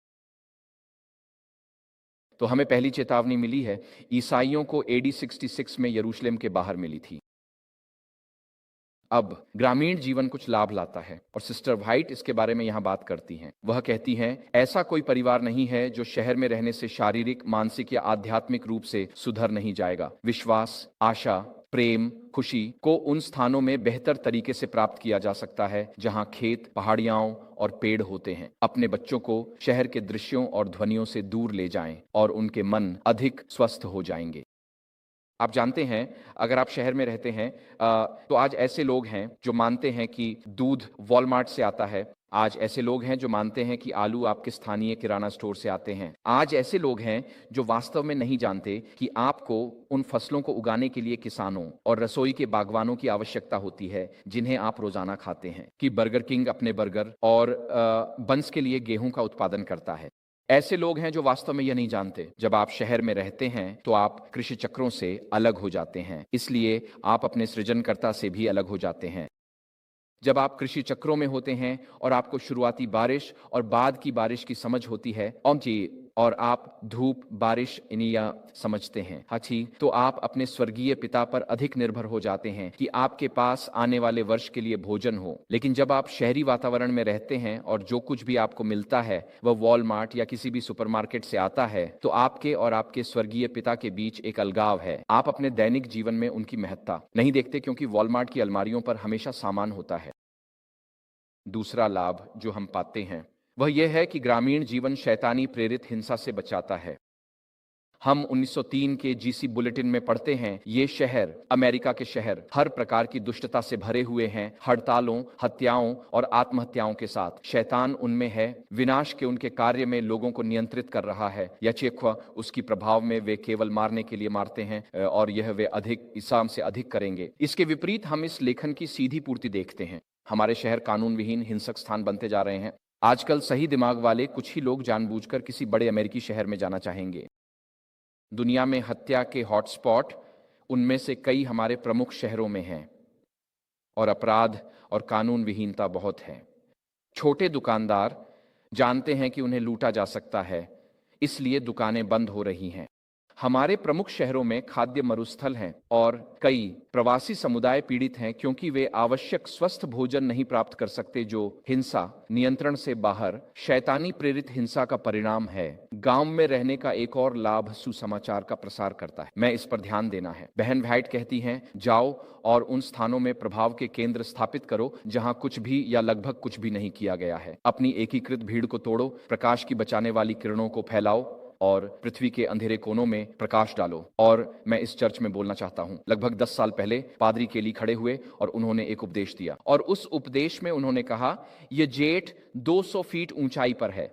तो हमें पहली चेतावनी मिली है, ईसाइयों को AD 66 में यरूशलेम के बाहर मिली थी। अब ग्रामीण जीवन कुछ लाभ लाता है, और सिस्टर व्हाइट इसके बारे में यहाँ बात करती हैं। वह कहती हैं, ऐसा कोई परिवार नहीं है जो शहर में रहने से शारीरिक, मानसिक या आध्यात्मिक रूप से सुधर नहीं जाएगा। विश्वास, आशा, प्रेम, खुशी को उन स्थानों में बेहतर तरीके से प्राप्त किया जा सकता है जहां खेत, पहाड़ियां और पेड़ होते हैं। अपने बच्चों को शहर के दृश्यों और ध्वनियों से दूर ले जाएं और उनके मन अधिक स्वस्थ हो जाएंगे। आप जानते हैं, अगर आप शहर में रहते हैं तो आज ऐसे लोग हैं जो मानते हैं कि दूध वॉलमार्ट से आता है। आज ऐसे लोग हैं जो मानते हैं कि आलू आपके स्थानीय किराना स्टोर से आते हैं। आज ऐसे लोग हैं जो वास्तव में नहीं जानते कि आपको उन फसलों को उगाने के लिए किसानों और रसोई के बागवानों की आवश्यकता होती है जिन्हें आप रोजाना खाते हैं, कि बर्गर किंग अपने बर्गर और बंस के लिए गेहूं का उत्पादन करता है। ऐसे लोग हैं जो वास्तव में यह नहीं जानते, जब आप शहर में रहते हैं तो आप कृषि चक्रों से अलग हो जाते हैं, इसलिए आप अपने सृजनकर्ता से भी अलग हो जाते हैं। जब आप कृषि चक्रों में होते हैं और आपको शुरुआती बारिश और बाद की बारिश की समझ होती है और आप धूप, बारिश इनिया समझते हैं। हाथी, तो आप अपने स्वर्गीय पिता पर अधिक निर्भर हो जाते हैं कि आपके पास आने वाले वर्ष के लिए भोजन हो। लेकिन जब आप शहरी वातावरण में रहते हैं और जो कुछ भी आपको मिलता है वह वॉलमार्ट या किसी भी सुपरमार्केट से आता है, तो आपके और आपके स्वर्गीय पिता के बीच एक अलगाव है। आप अपने दैनिक जीवन में उनकी महत्ता नहीं देखते क्योंकि वॉलमार्ट की अलमारियों पर हमेशा सामान होता है। दूसरा लाभ जो हम पाते हैं वह यह है कि ग्रामीण जीवन शैतानी प्रेरित हिंसा से बचाता है। हम 1903 के जीसी बुलेटिन में पढ़ते हैं, ये शहर, अमेरिका के शहर, हर प्रकार की दुष्टता से भरे हुए हैं, हड़तालों, हत्याओं और आत्महत्याओं के साथ। शैतान उनमें है, विनाश के उनके कार्य में लोगों को नियंत्रित कर रहा है। यचेख्वा उसकी प्रभाव में वे केवल मारने के लिए मारते हैं और यह वे अधिक इसाम से अधिक करेंगे। इसके विपरीत हम इस लेखन की सीधी पूर्ति देखते हैं। हमारे शहर कानून विहीन हिंसक स्थान बनते जा रहे हैं। आजकल सही दिमाग वाले कुछ ही लोग जानबूझकर किसी बड़े अमेरिकी शहर में जाना चाहेंगे। दुनिया में हत्या के हॉटस्पॉट उनमें से कई हमारे प्रमुख शहरों में हैं और अपराध और कानून विहीनता बहुत है। छोटे दुकानदार जानते हैं कि उन्हें लूटा जा सकता है, इसलिए दुकानें बंद हो रही हैं। हमारे प्रमुख शहरों में खाद्य मरुस्थल हैं और कई प्रवासी समुदाय पीड़ित हैं क्योंकि वे आवश्यक स्वस्थ भोजन नहीं प्राप्त कर सकते, जो हिंसा नियंत्रण से बाहर शैतानी प्रेरित हिंसा का परिणाम है। गांव में रहने का एक और लाभ सुसमाचार का प्रसार करता है। मैं इस पर ध्यान देना है। बहन व्हाइट कहती हैं, जाओ और उन स्थानों में प्रभाव के केंद्र स्थापित करो जहां कुछ भी या लगभग कुछ भी नहीं किया गया है। अपनी एकीकृत भीड़ को तोड़ो, प्रकाश की बचाने वाली किरणों को फैलाओ और पृथ्वी के अंधेरे कोनों में प्रकाश डालो। और मैं इस चर्च में बोलना चाहता हूं, लगभग 10 साल पहले पादरी केली खड़े हुए और उन्होंने एक उपदेश दिया और उस उपदेश में उन्होंने कहा, यह जेट 200 फीट ऊंचाई पर है,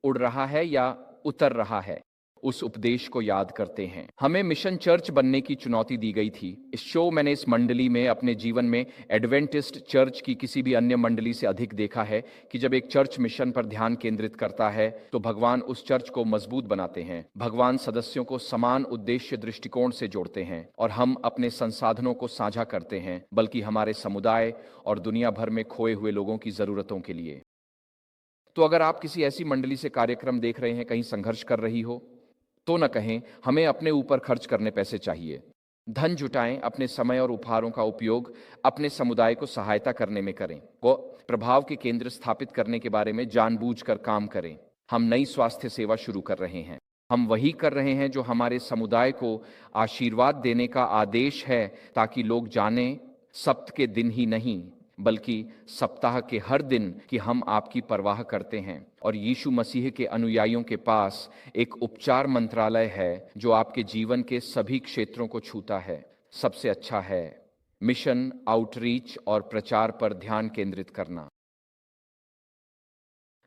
उड़ रहा है या उतर रहा है। उस उपदेश को याद करते हैं। हमें मिशन चर्च बनने की चुनौती दी गई थी। इस शो मैंने इस मंडली में अपने जीवन में एडवेंटिस्ट चर्च की किसी भी अन्य मंडली से अधिक देखा है कि जब एक चर्च मिशन पर ध्यान केंद्रित करता है तो भगवान उस चर्च को मजबूत बनाते हैं। भगवान सदस्यों को समान उद्देश्य दृष्टिकोण से जोड़ते हैं और हम अपने संसाधनों को साझा करते हैं, बल्कि हमारे समुदाय और दुनिया भर में खोए हुए लोगों की जरूरतों के लिए। तो अगर आप किसी ऐसी मंडली से कार्यक्रम देख रहे हैं, कहीं संघर्ष कर रही हो, तो न कहें हमें अपने ऊपर खर्च करने पैसे चाहिए। धन जुटाएं, अपने समय और उपहारों का उपयोग अपने समुदाय को सहायता करने में करें। वो प्रभाव के केंद्र स्थापित करने के बारे में जानबूझकर काम करें। हम नई स्वास्थ्य सेवा शुरू कर रहे हैं। हम वही कर रहे हैं जो हमारे समुदाय को आशीर्वाद देने का आदेश है, ताकि लोग जानें, सप्त के दिन ही नहीं बल्कि सप्ताह के हर दिन, कि हम आपकी परवाह करते हैं। और यीशु मसीह के अनुयायियों के पास एक उपचार मंत्रालय है जो आपके जीवन के सभी क्षेत्रों को छूता है। सबसे अच्छा है मिशन, आउटरीच और प्रचार पर ध्यान केंद्रित करना।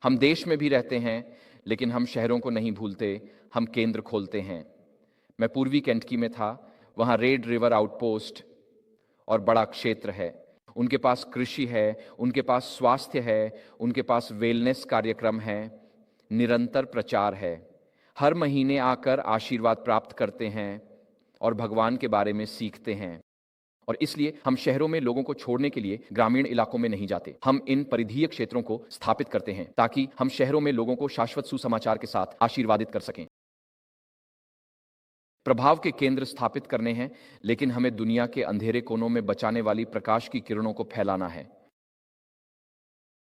हम देश में भी रहते हैं, लेकिन हम शहरों को नहीं भूलते, हम केंद्र खोलते हैं। मैं पूर्वी केंटकी में था, वहाँ रेड रिवर आउटपोस्ट और बड़ा क्षेत्र है। उनके पास कृषि है, उनके पास स्वास्थ्य है, उनके पास वेलनेस कार्यक्रम है, निरंतर प्रचार है। हर महीने आकर आशीर्वाद प्राप्त करते हैं और भगवान के बारे में सीखते हैं। और इसलिए हम शहरों में लोगों को छोड़ने के लिए ग्रामीण इलाकों में नहीं जाते। हम इन परिधीय क्षेत्रों को स्थापित करते हैं ताकि हम शहरों में लोगों को शाश्वत सुसमाचार के साथ आशीर्वादित कर सकें। प्रभाव के केंद्र स्थापित करने हैं, लेकिन हमें दुनिया के अंधेरे कोनों में बचाने वाली प्रकाश की किरणों को फैलाना है।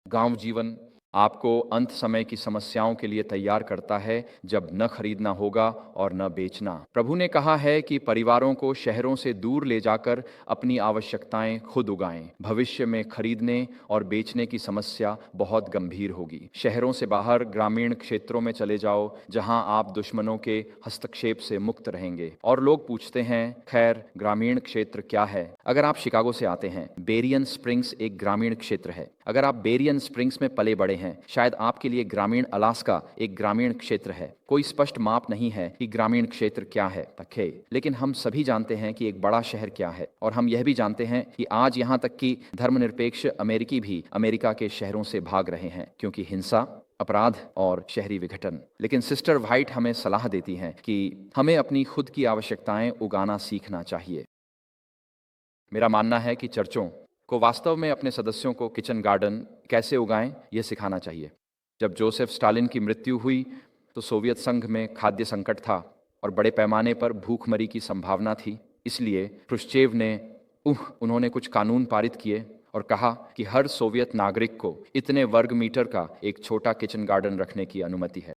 गांव जीवन आपको अंत समय की समस्याओं के लिए तैयार करता है, जब न खरीदना होगा और न बेचना। प्रभु ने कहा है कि परिवारों को शहरों से दूर ले जाकर अपनी आवश्यकताएं खुद उगाएं। भविष्य में खरीदने और बेचने की समस्या बहुत गंभीर होगी। शहरों से बाहर ग्रामीण क्षेत्रों में चले जाओ, जहां आप दुश्मनों के हस्तक्षेप से मुक्त रहेंगे। और लोग पूछते हैं, खैर ग्रामीण क्षेत्र क्या है? अगर आप शिकागो से आते हैं, बेरियन स्प्रिंग्स एक ग्रामीण क्षेत्र है। अगर आप बेरियन स्प्रिंग्स में पले बड़े हैं, शायद आपके लिए ग्रामीण अलास्का एक ग्रामीण क्षेत्र है। कोई स्पष्ट माप नहीं है कि ग्रामीण क्षेत्र क्या है, तखे, लेकिन हम सभी जानते हैं कि एक बड़ा शहर क्या है। और हम यह भी जानते हैं कि आज यहाँ तक कि धर्मनिरपेक्ष अमेरिकी भी अमेरिका के शहरों से भाग रहे हैं, क्योंकि हिंसा, अपराध और शहरी विघटन। लेकिन सिस्टर व्हाइट हमें सलाह देती हैं कि हमें अपनी खुद की आवश्यकताएं उगाना सीखना चाहिए। मेरा मानना है कि चर्चों को वास्तव में अपने सदस्यों को किचन गार्डन कैसे उगाएं, यह सिखाना चाहिए। जब जोसेफ स्टालिन की मृत्यु हुई तो सोवियत संघ में खाद्य संकट था और बड़े पैमाने पर भूखमरी की संभावना थी। इसलिए ख्रुश्चेव ने उन्होंने कुछ कानून पारित किए और कहा कि हर सोवियत नागरिक को इतने वर्ग मीटर का एक छोटा किचन गार्डन रखने की अनुमति है।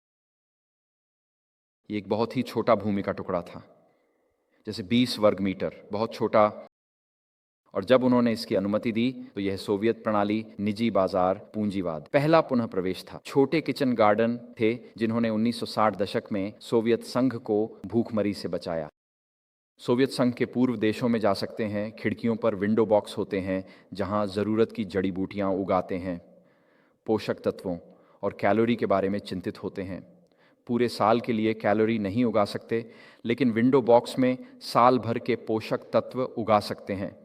ये एक बहुत ही छोटा भूमि का टुकड़ा था, जैसे 20 वर्ग मीटर, बहुत छोटा। और जब उन्होंने इसकी अनुमति दी तो यह सोवियत प्रणाली, निजी बाजार, पूंजीवाद पहला पुनः प्रवेश था। छोटे किचन गार्डन थे जिन्होंने 1960 दशक में सोवियत संघ को भूखमरी से बचाया। सोवियत संघ के पूर्व देशों में जा सकते हैं, खिड़कियों पर विंडो बॉक्स होते हैं जहां ज़रूरत की जड़ी बूटियां उगाते हैं, पोषक तत्वों और कैलोरी के बारे में चिंतित होते हैं। पूरे साल के लिए कैलोरी नहीं उगा सकते, लेकिन विंडो बॉक्स में साल भर के पोषक तत्व उगा सकते हैं।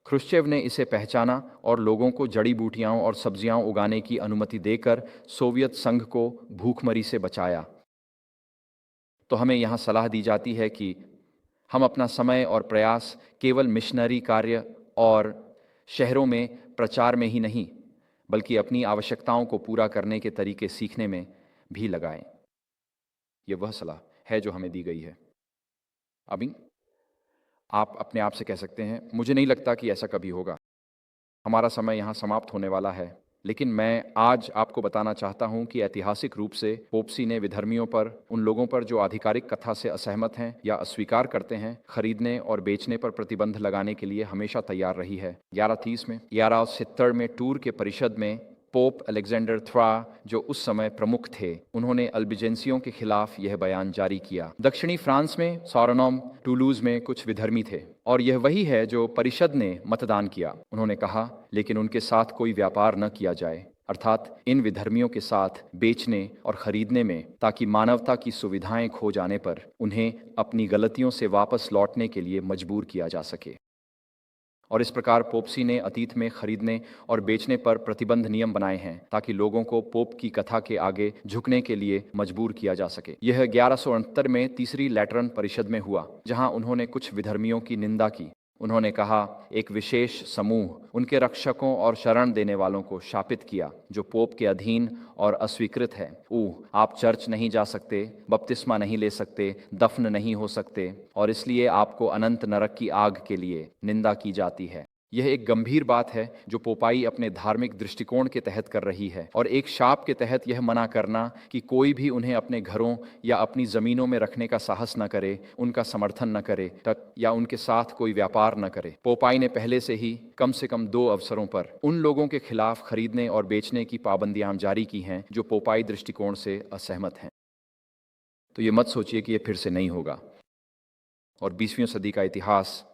ख्रुश्चेव ने इसे पहचाना और लोगों को जड़ी बूटियां और सब्जियां उगाने की अनुमति देकर सोवियत संघ को भूखमरी से बचाया। तो हमें यहाँ सलाह दी जाती है कि हम अपना समय और प्रयास केवल मिशनरी कार्य और शहरों में प्रचार में ही नहीं, बल्कि अपनी आवश्यकताओं को पूरा करने के तरीके सीखने में भी लगाएं। ये वह सलाह है जो हमें दी गई है। अभी आप अपने आप से कह सकते हैं, मुझे नहीं लगता कि ऐसा कभी होगा। हमारा समय यहाँ समाप्त होने वाला है। लेकिन मैं आज आपको बताना चाहता हूं कि ऐतिहासिक रूप से पोपसी ने विधर्मियों पर, उन लोगों पर जो आधिकारिक कथा से असहमत हैं या अस्वीकार करते हैं, खरीदने और बेचने पर प्रतिबंध लगाने के लिए हमेशा तैयार रही है। 1130 में 1170 में टूर के परिषद में पोप अलेक्जेंडर थ्रा, जो उस समय प्रमुख थे, उन्होंने अल्बिजेंसियों के खिलाफ यह बयान जारी किया। दक्षिणी फ्रांस में सॉरनोम, टूलूज में कुछ विधर्मी थे और यह वही है जो परिषद ने मतदान किया। उन्होंने कहा, लेकिन उनके साथ कोई व्यापार न किया जाए, अर्थात इन विधर्मियों के साथ बेचने और खरीदने में, ताकि मानवता की सुविधाएं खो जाने पर उन्हें अपनी गलतियों से वापस लौटने के लिए मजबूर किया जा सके। और इस प्रकार पोपसी ने अतीत में खरीदने और बेचने पर प्रतिबंध नियम बनाए हैं, ताकि लोगों को पोप की कथा के आगे झुकने के लिए मजबूर किया जा सके। यह 1169 में तीसरी लैटरन परिषद में हुआ, जहां उन्होंने कुछ विधर्मियों की निंदा की। उन्होंने कहा, एक विशेष समूह उनके रक्षकों और शरण देने वालों को शापित किया जो पोप के अधीन और अस्वीकृत है। आप चर्च नहीं जा सकते, बपतिस्मा नहीं ले सकते, दफन नहीं हो सकते, और इसलिए आपको अनंत नरक की आग के लिए निंदा की जाती है। यह एक गंभीर बात है जो पोपाई अपने धार्मिक दृष्टिकोण के तहत कर रही है, और एक शाप के तहत यह मना करना कि कोई भी उन्हें अपने घरों या अपनी ज़मीनों में रखने का साहस न करे, उनका समर्थन न करे या उनके साथ कोई व्यापार न करे। पोपाई ने पहले से कम 2 अवसरों पर उन लोगों के खिलाफ खरीदने और बेचने की पाबंदियां जारी की हैं जो पोपाई दृष्टिकोण से असहमत हैं। तो ये मत सोचिए कि ये फिर से नहीं होगा। और 20वीं सदी का इतिहास,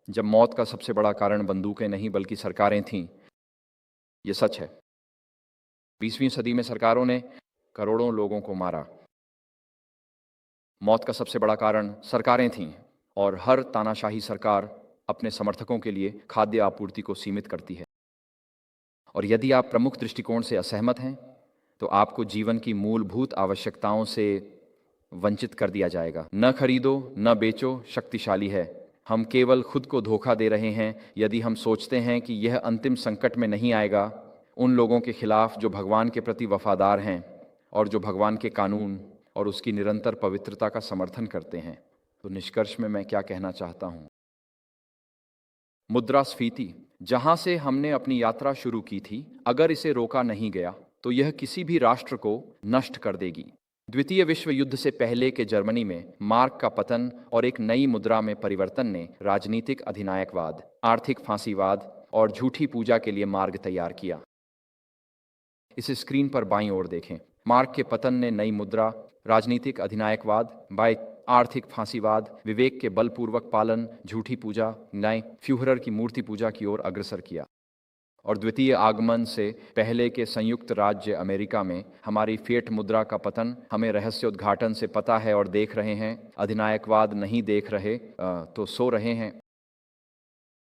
जब मौत का सबसे बड़ा कारण बंदूकें नहीं बल्कि सरकारें थीं, ये सच है। 20वीं सदी में सरकारों ने करोड़ों लोगों को मारा। मौत का सबसे बड़ा कारण सरकारें थीं, और हर तानाशाही सरकार अपने समर्थकों के लिए खाद्य आपूर्ति को सीमित करती है। और यदि आप प्रमुख दृष्टिकोण से असहमत हैं, तो आपको जीवन की मूलभूत आवश्यकताओं से वंचित कर दिया जाएगा। न खरीदो, न बेचो शक्तिशाली है। हम केवल खुद को धोखा दे रहे हैं यदि हम सोचते हैं कि यह अंतिम संकट में नहीं आएगा उन लोगों के खिलाफ जो भगवान के प्रति वफादार हैं और जो भगवान के कानून और उसकी निरंतर पवित्रता का समर्थन करते हैं। तो निष्कर्ष में मैं क्या कहना चाहता हूं? मुद्रास्फीति, जहां से हमने अपनी यात्रा शुरू की थी, अगर इसे रोका नहीं गया तो यह किसी भी राष्ट्र को नष्ट कर देगी। द्वितीय विश्व युद्ध से पहले के जर्मनी में मार्क का पतन और एक नई मुद्रा में परिवर्तन ने राजनीतिक अधिनायकवाद, आर्थिक फांसीवाद और झूठी पूजा के लिए मार्ग तैयार किया। इस स्क्रीन पर बाईं ओर देखें। मार्क के पतन ने नई मुद्रा, राजनीतिक अधिनायकवाद, बाय आर्थिक फांसीवाद, विवेक के बलपूर्वक पालन, झूठी पूजा, न्याय, फ्यूहरर की मूर्ति पूजा की ओर अग्रसर किया। और द्वितीय आगमन से पहले के संयुक्त राज्य अमेरिका में हमारी फिएट मुद्रा का पतन हमें रहस्योद्घाटन से पता है और देख रहे हैं। अधिनायकवाद नहीं देख रहे तो सो रहे हैं।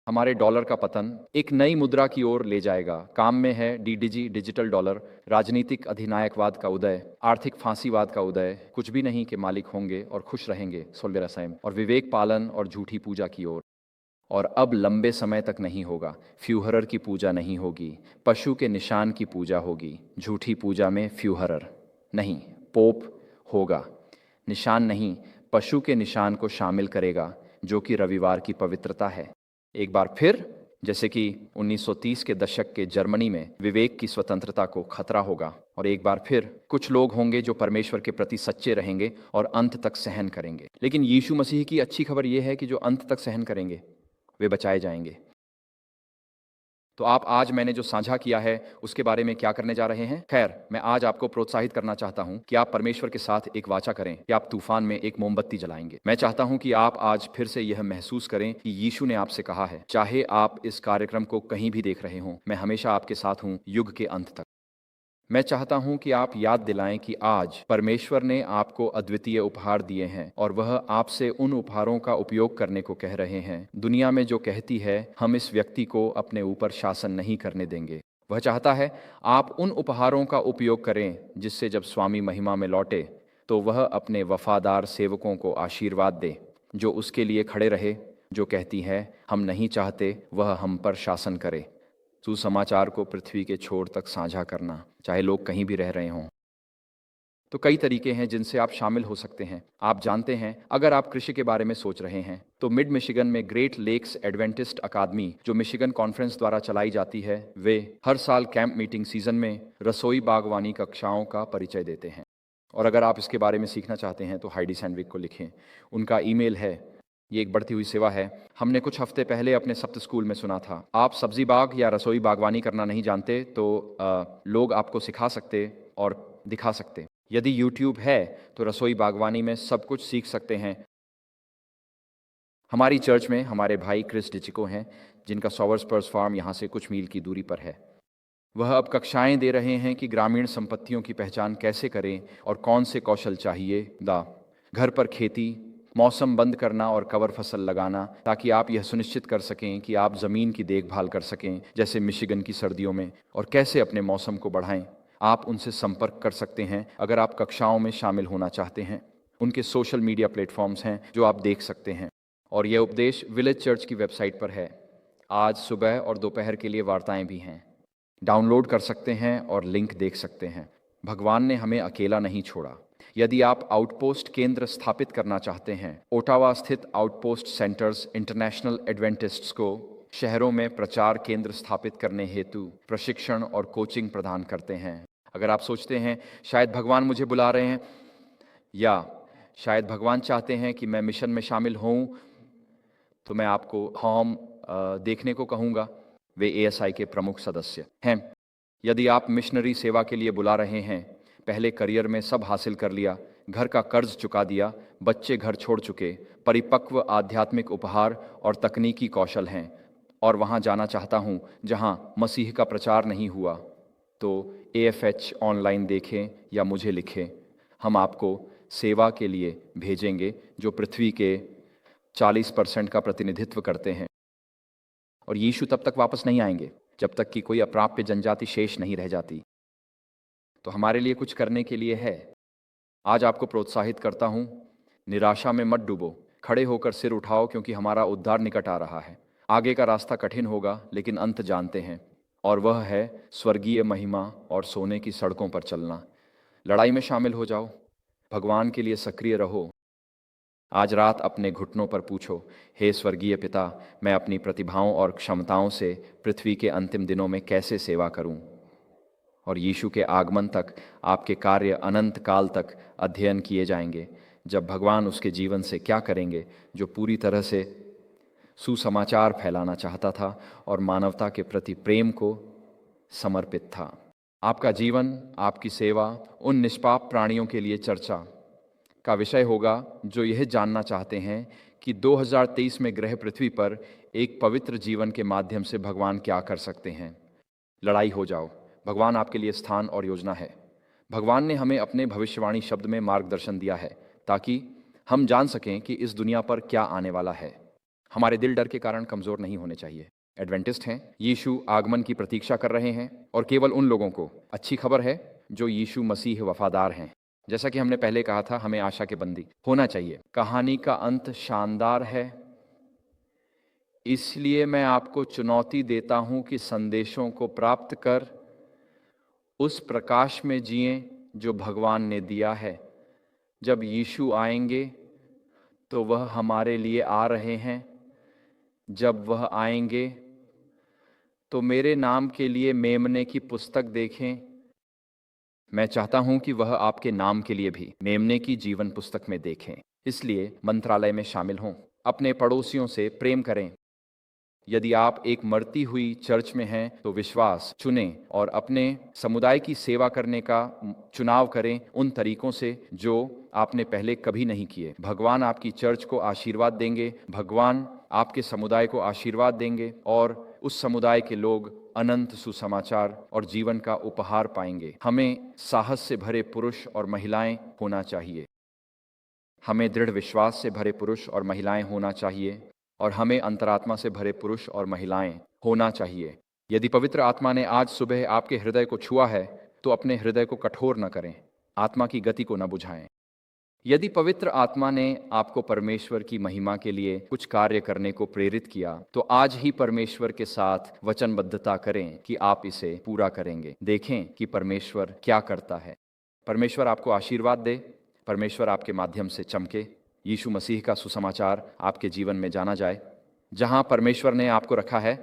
हमारे डॉलर का पतन एक नई मुद्रा की ओर ले जाएगा। काम में है डीडीजी, डिजिटल डॉलर। राजनीतिक अधिनायकवाद का उदय, आर्थिक फांसीवाद का उदय, कुछ भी नहीं के मालिक होंगे और खुश रहेंगे, सोल्वेरासाइम, और विवेक पालन और झूठी पूजा की ओर। और अब लंबे समय तक नहीं होगा। फ्यूहरर की पूजा नहीं होगी, पशु के निशान की पूजा होगी। झूठी पूजा में फ्यूहरर नहीं, पोप होगा। निशान नहीं, पशु के निशान को शामिल करेगा, जो कि रविवार की पवित्रता है। एक बार फिर, जैसे कि 1930 के दशक के जर्मनी में विवेक की स्वतंत्रता को खतरा होगा। और एक बार फिर कुछ लोग होंगे जो परमेश्वर के प्रति सच्चे रहेंगे और अंत तक सहन करेंगे। लेकिन यीशु मसीह की अच्छी खबर यह है कि जो अंत तक सहन करेंगे वे बचाए जाएंगे। तो आप आज मैंने जो साझा किया है उसके बारे में क्या करने जा रहे हैं? खैर, मैं आज आपको प्रोत्साहित करना चाहता हूं कि आप परमेश्वर के साथ एक वाचा करें कि आप तूफान में एक मोमबत्ती जलाएंगे। मैं चाहता हूं कि आप आज फिर से यह महसूस करें कि यीशु ने आपसे कहा है, चाहे आप इस कार्यक्रम को कहीं भी देख रहे हों, मैं हमेशा आपके साथ हूं युग के अंत तक। मैं चाहता हूं कि आप याद दिलाएं कि आज परमेश्वर ने आपको अद्वितीय उपहार दिए हैं और वह आपसे उन उपहारों का उपयोग करने को कह रहे हैं। दुनिया में जो कहती है हम इस व्यक्ति को अपने ऊपर शासन नहीं करने देंगे, वह चाहता है आप उन उपहारों का उपयोग करें जिससे जब स्वामी महिमा में लौटे तो वह अपने वफादार सेवकों को आशीर्वाद दे, जो उसके लिए खड़े रहे, जो कहती है हम नहीं चाहते वह हम पर शासन करे। सुसमाचार को पृथ्वी के छोर तक साझा करना, चाहे लोग कहीं भी रह रहे हों। तो कई तरीके हैं जिनसे आप शामिल हो सकते हैं। आप जानते हैं, अगर आप कृषि के बारे में सोच रहे हैं तो मिड मिशिगन में ग्रेट लेक्स एडवेंटिस्ट अकादमी, जो मिशिगन कॉन्फ्रेंस द्वारा चलाई जाती है, वे हर साल कैंप मीटिंग सीजन में रसोई बागवानी कक्षाओं का परिचय देते हैं। और अगर आप इसके बारे में सीखना चाहते हैं तो हाइडी सैंडविक को लिखें। उनका ईमेल है, ये एक बढ़ती हुई सेवा है। हमने कुछ हफ्ते पहले अपने सप्त स्कूल में सुना था, आप सब्जी बाग या रसोई बागवानी करना नहीं जानते तो लोग आपको सिखा सकते और दिखा सकते। यदि यूट्यूब है तो रसोई बागवानी में सब कुछ सीख सकते हैं। हमारी चर्च में हमारे भाई क्रिस डिचिको हैं, जिनका सॉवर्सपर्स फार्म यहाँ से कुछ मील की दूरी पर है। वह अब कक्षाएं दे रहे हैं कि ग्रामीण संपत्तियों की पहचान कैसे करें और कौन से कौशल चाहिए। घर पर खेती, मौसम बंद करना और कवर फसल लगाना, ताकि आप यह सुनिश्चित कर सकें कि आप ज़मीन की देखभाल कर सकें, जैसे मिशिगन की सर्दियों में, और कैसे अपने मौसम को बढ़ाएं। आप उनसे संपर्क कर सकते हैं अगर आप कक्षाओं में शामिल होना चाहते हैं। उनके सोशल मीडिया प्लेटफॉर्म्स हैं जो आप देख सकते हैं, और यह उपदेश विलेज चर्च की वेबसाइट पर है। आज सुबह और दोपहर के लिए वार्ताएं भी हैं, डाउनलोड कर सकते हैं और लिंक देख सकते हैं। भगवान ने हमें अकेला नहीं छोड़ा। यदि आप आउटपोस्ट केंद्र स्थापित करना चाहते हैं, ओटावा स्थित आउटपोस्ट सेंटर्स इंटरनेशनल एडवेंटिस्ट्स को शहरों में प्रचार केंद्र स्थापित करने हेतु प्रशिक्षण और कोचिंग प्रदान करते हैं। अगर आप सोचते हैं शायद भगवान मुझे बुला रहे हैं, या शायद भगवान चाहते हैं कि मैं मिशन में शामिल होऊं, तो मैं आपको फॉर्म देखने को कहूँगा। वे एएसआई के प्रमुख सदस्य हैं। यदि आप मिशनरी सेवा के लिए बुला रहे हैं, पहले करियर में सब हासिल कर लिया, घर का कर्ज चुका दिया, बच्चे घर छोड़ चुके, परिपक्व आध्यात्मिक उपहार और तकनीकी कौशल हैं, और वहाँ जाना चाहता हूँ जहाँ मसीह का प्रचार नहीं हुआ, तो AFH ऑनलाइन देखें या मुझे लिखें। हम आपको सेवा के लिए भेजेंगे जो पृथ्वी के 40% का प्रतिनिधित्व करते हैं। और यीशु तब तक वापस नहीं आएंगे जब तक कि कोई अप्राप्य जनजाति शेष नहीं रह जाती। तो हमारे लिए कुछ करने के लिए है। आज आपको प्रोत्साहित करता हूँ, निराशा में मत डूबो, खड़े होकर सिर उठाओ, क्योंकि हमारा उद्धार निकट आ रहा है। आगे का रास्ता कठिन होगा, लेकिन अंत जानते हैं, और वह है स्वर्गीय महिमा और सोने की सड़कों पर चलना। लड़ाई में शामिल हो जाओ, भगवान के लिए सक्रिय रहो। आज रात अपने घुटनों पर पूछो, हे स्वर्गीय पिता, मैं अपनी प्रतिभाओं और क्षमताओं से पृथ्वी के अंतिम दिनों में कैसे सेवा करूं? और यीशु के आगमन तक आपके कार्य अनंत काल तक अध्ययन किए जाएंगे, जब भगवान उसके जीवन से क्या करेंगे, जो पूरी तरह से सुसमाचार फैलाना चाहता था और मानवता के प्रति प्रेम को समर्पित था। आपका जीवन, आपकी सेवा उन निष्पाप प्राणियों के लिए चर्चा का विषय होगा जो यह जानना चाहते हैं कि 2023 में ग्रह पृथ्वी पर एक पवित्र जीवन के माध्यम से भगवान क्या कर सकते हैं। लड़ाई हो जाओ, भगवान आपके लिए स्थान और योजना है। भगवान ने हमें अपने भविष्यवाणी शब्द में मार्गदर्शन दिया है ताकि हम जान सकें कि इस दुनिया पर क्या आने वाला है। हमारे दिल डर के कारण कमज़ोर नहीं होने चाहिए। एडवेंटिस्ट हैं, यीशु आगमन की प्रतीक्षा कर रहे हैं, और केवल उन लोगों को अच्छी खबर है जो यीशु मसीह वफादार हैं। जैसा कि हमने पहले कहा था, हमें आशा के बंदी होना चाहिए। कहानी का अंत शानदार है। इसलिए मैं आपको चुनौती देता हूं कि संदेशों को प्राप्त कर उस प्रकाश में जिएं जो भगवान ने दिया है। जब यीशु आएंगे तो वह हमारे लिए आ रहे हैं। जब वह आएंगे तो मेरे नाम के लिए मेमने की पुस्तक देखें। मैं चाहता हूं कि वह आपके नाम के लिए भी मेमने की जीवन पुस्तक में देखें। इसलिए मंत्रालय में शामिल हों। अपने पड़ोसियों से प्रेम करें। यदि आप एक मरती हुई चर्च में हैं तो विश्वास चुनें और अपने समुदाय की सेवा करने का चुनाव करें उन तरीकों से जो आपने पहले कभी नहीं किए। भगवान आपकी चर्च को आशीर्वाद देंगे, भगवान आपके समुदाय को आशीर्वाद देंगे और उस समुदाय के लोग अनंत सुसमाचार और जीवन का उपहार पाएंगे। हमें साहस से भरे पुरुष और महिलाएं होना चाहिए। हमें दृढ़ विश्वास से भरे पुरुष और महिलाएं होना चाहिए और हमें अंतरात्मा से भरे पुरुष और महिलाएं होना चाहिए। यदि पवित्र आत्मा ने आज सुबह आपके हृदय को छुआ है तो अपने हृदय को कठोर न करें, आत्मा की गति को न बुझाएं। यदि पवित्र आत्मा ने आपको परमेश्वर की महिमा के लिए कुछ कार्य करने को प्रेरित किया तो आज ही परमेश्वर के साथ वचनबद्धता करें कि आप इसे पूरा करेंगे। देखें कि परमेश्वर क्या करता है। परमेश्वर आपको आशीर्वाद दे, परमेश्वर आपके माध्यम से चमके, यीशु मसीह का सुसमाचार आपके जीवन में जाना जाए। जहां परमेश्वर ने आपको रखा है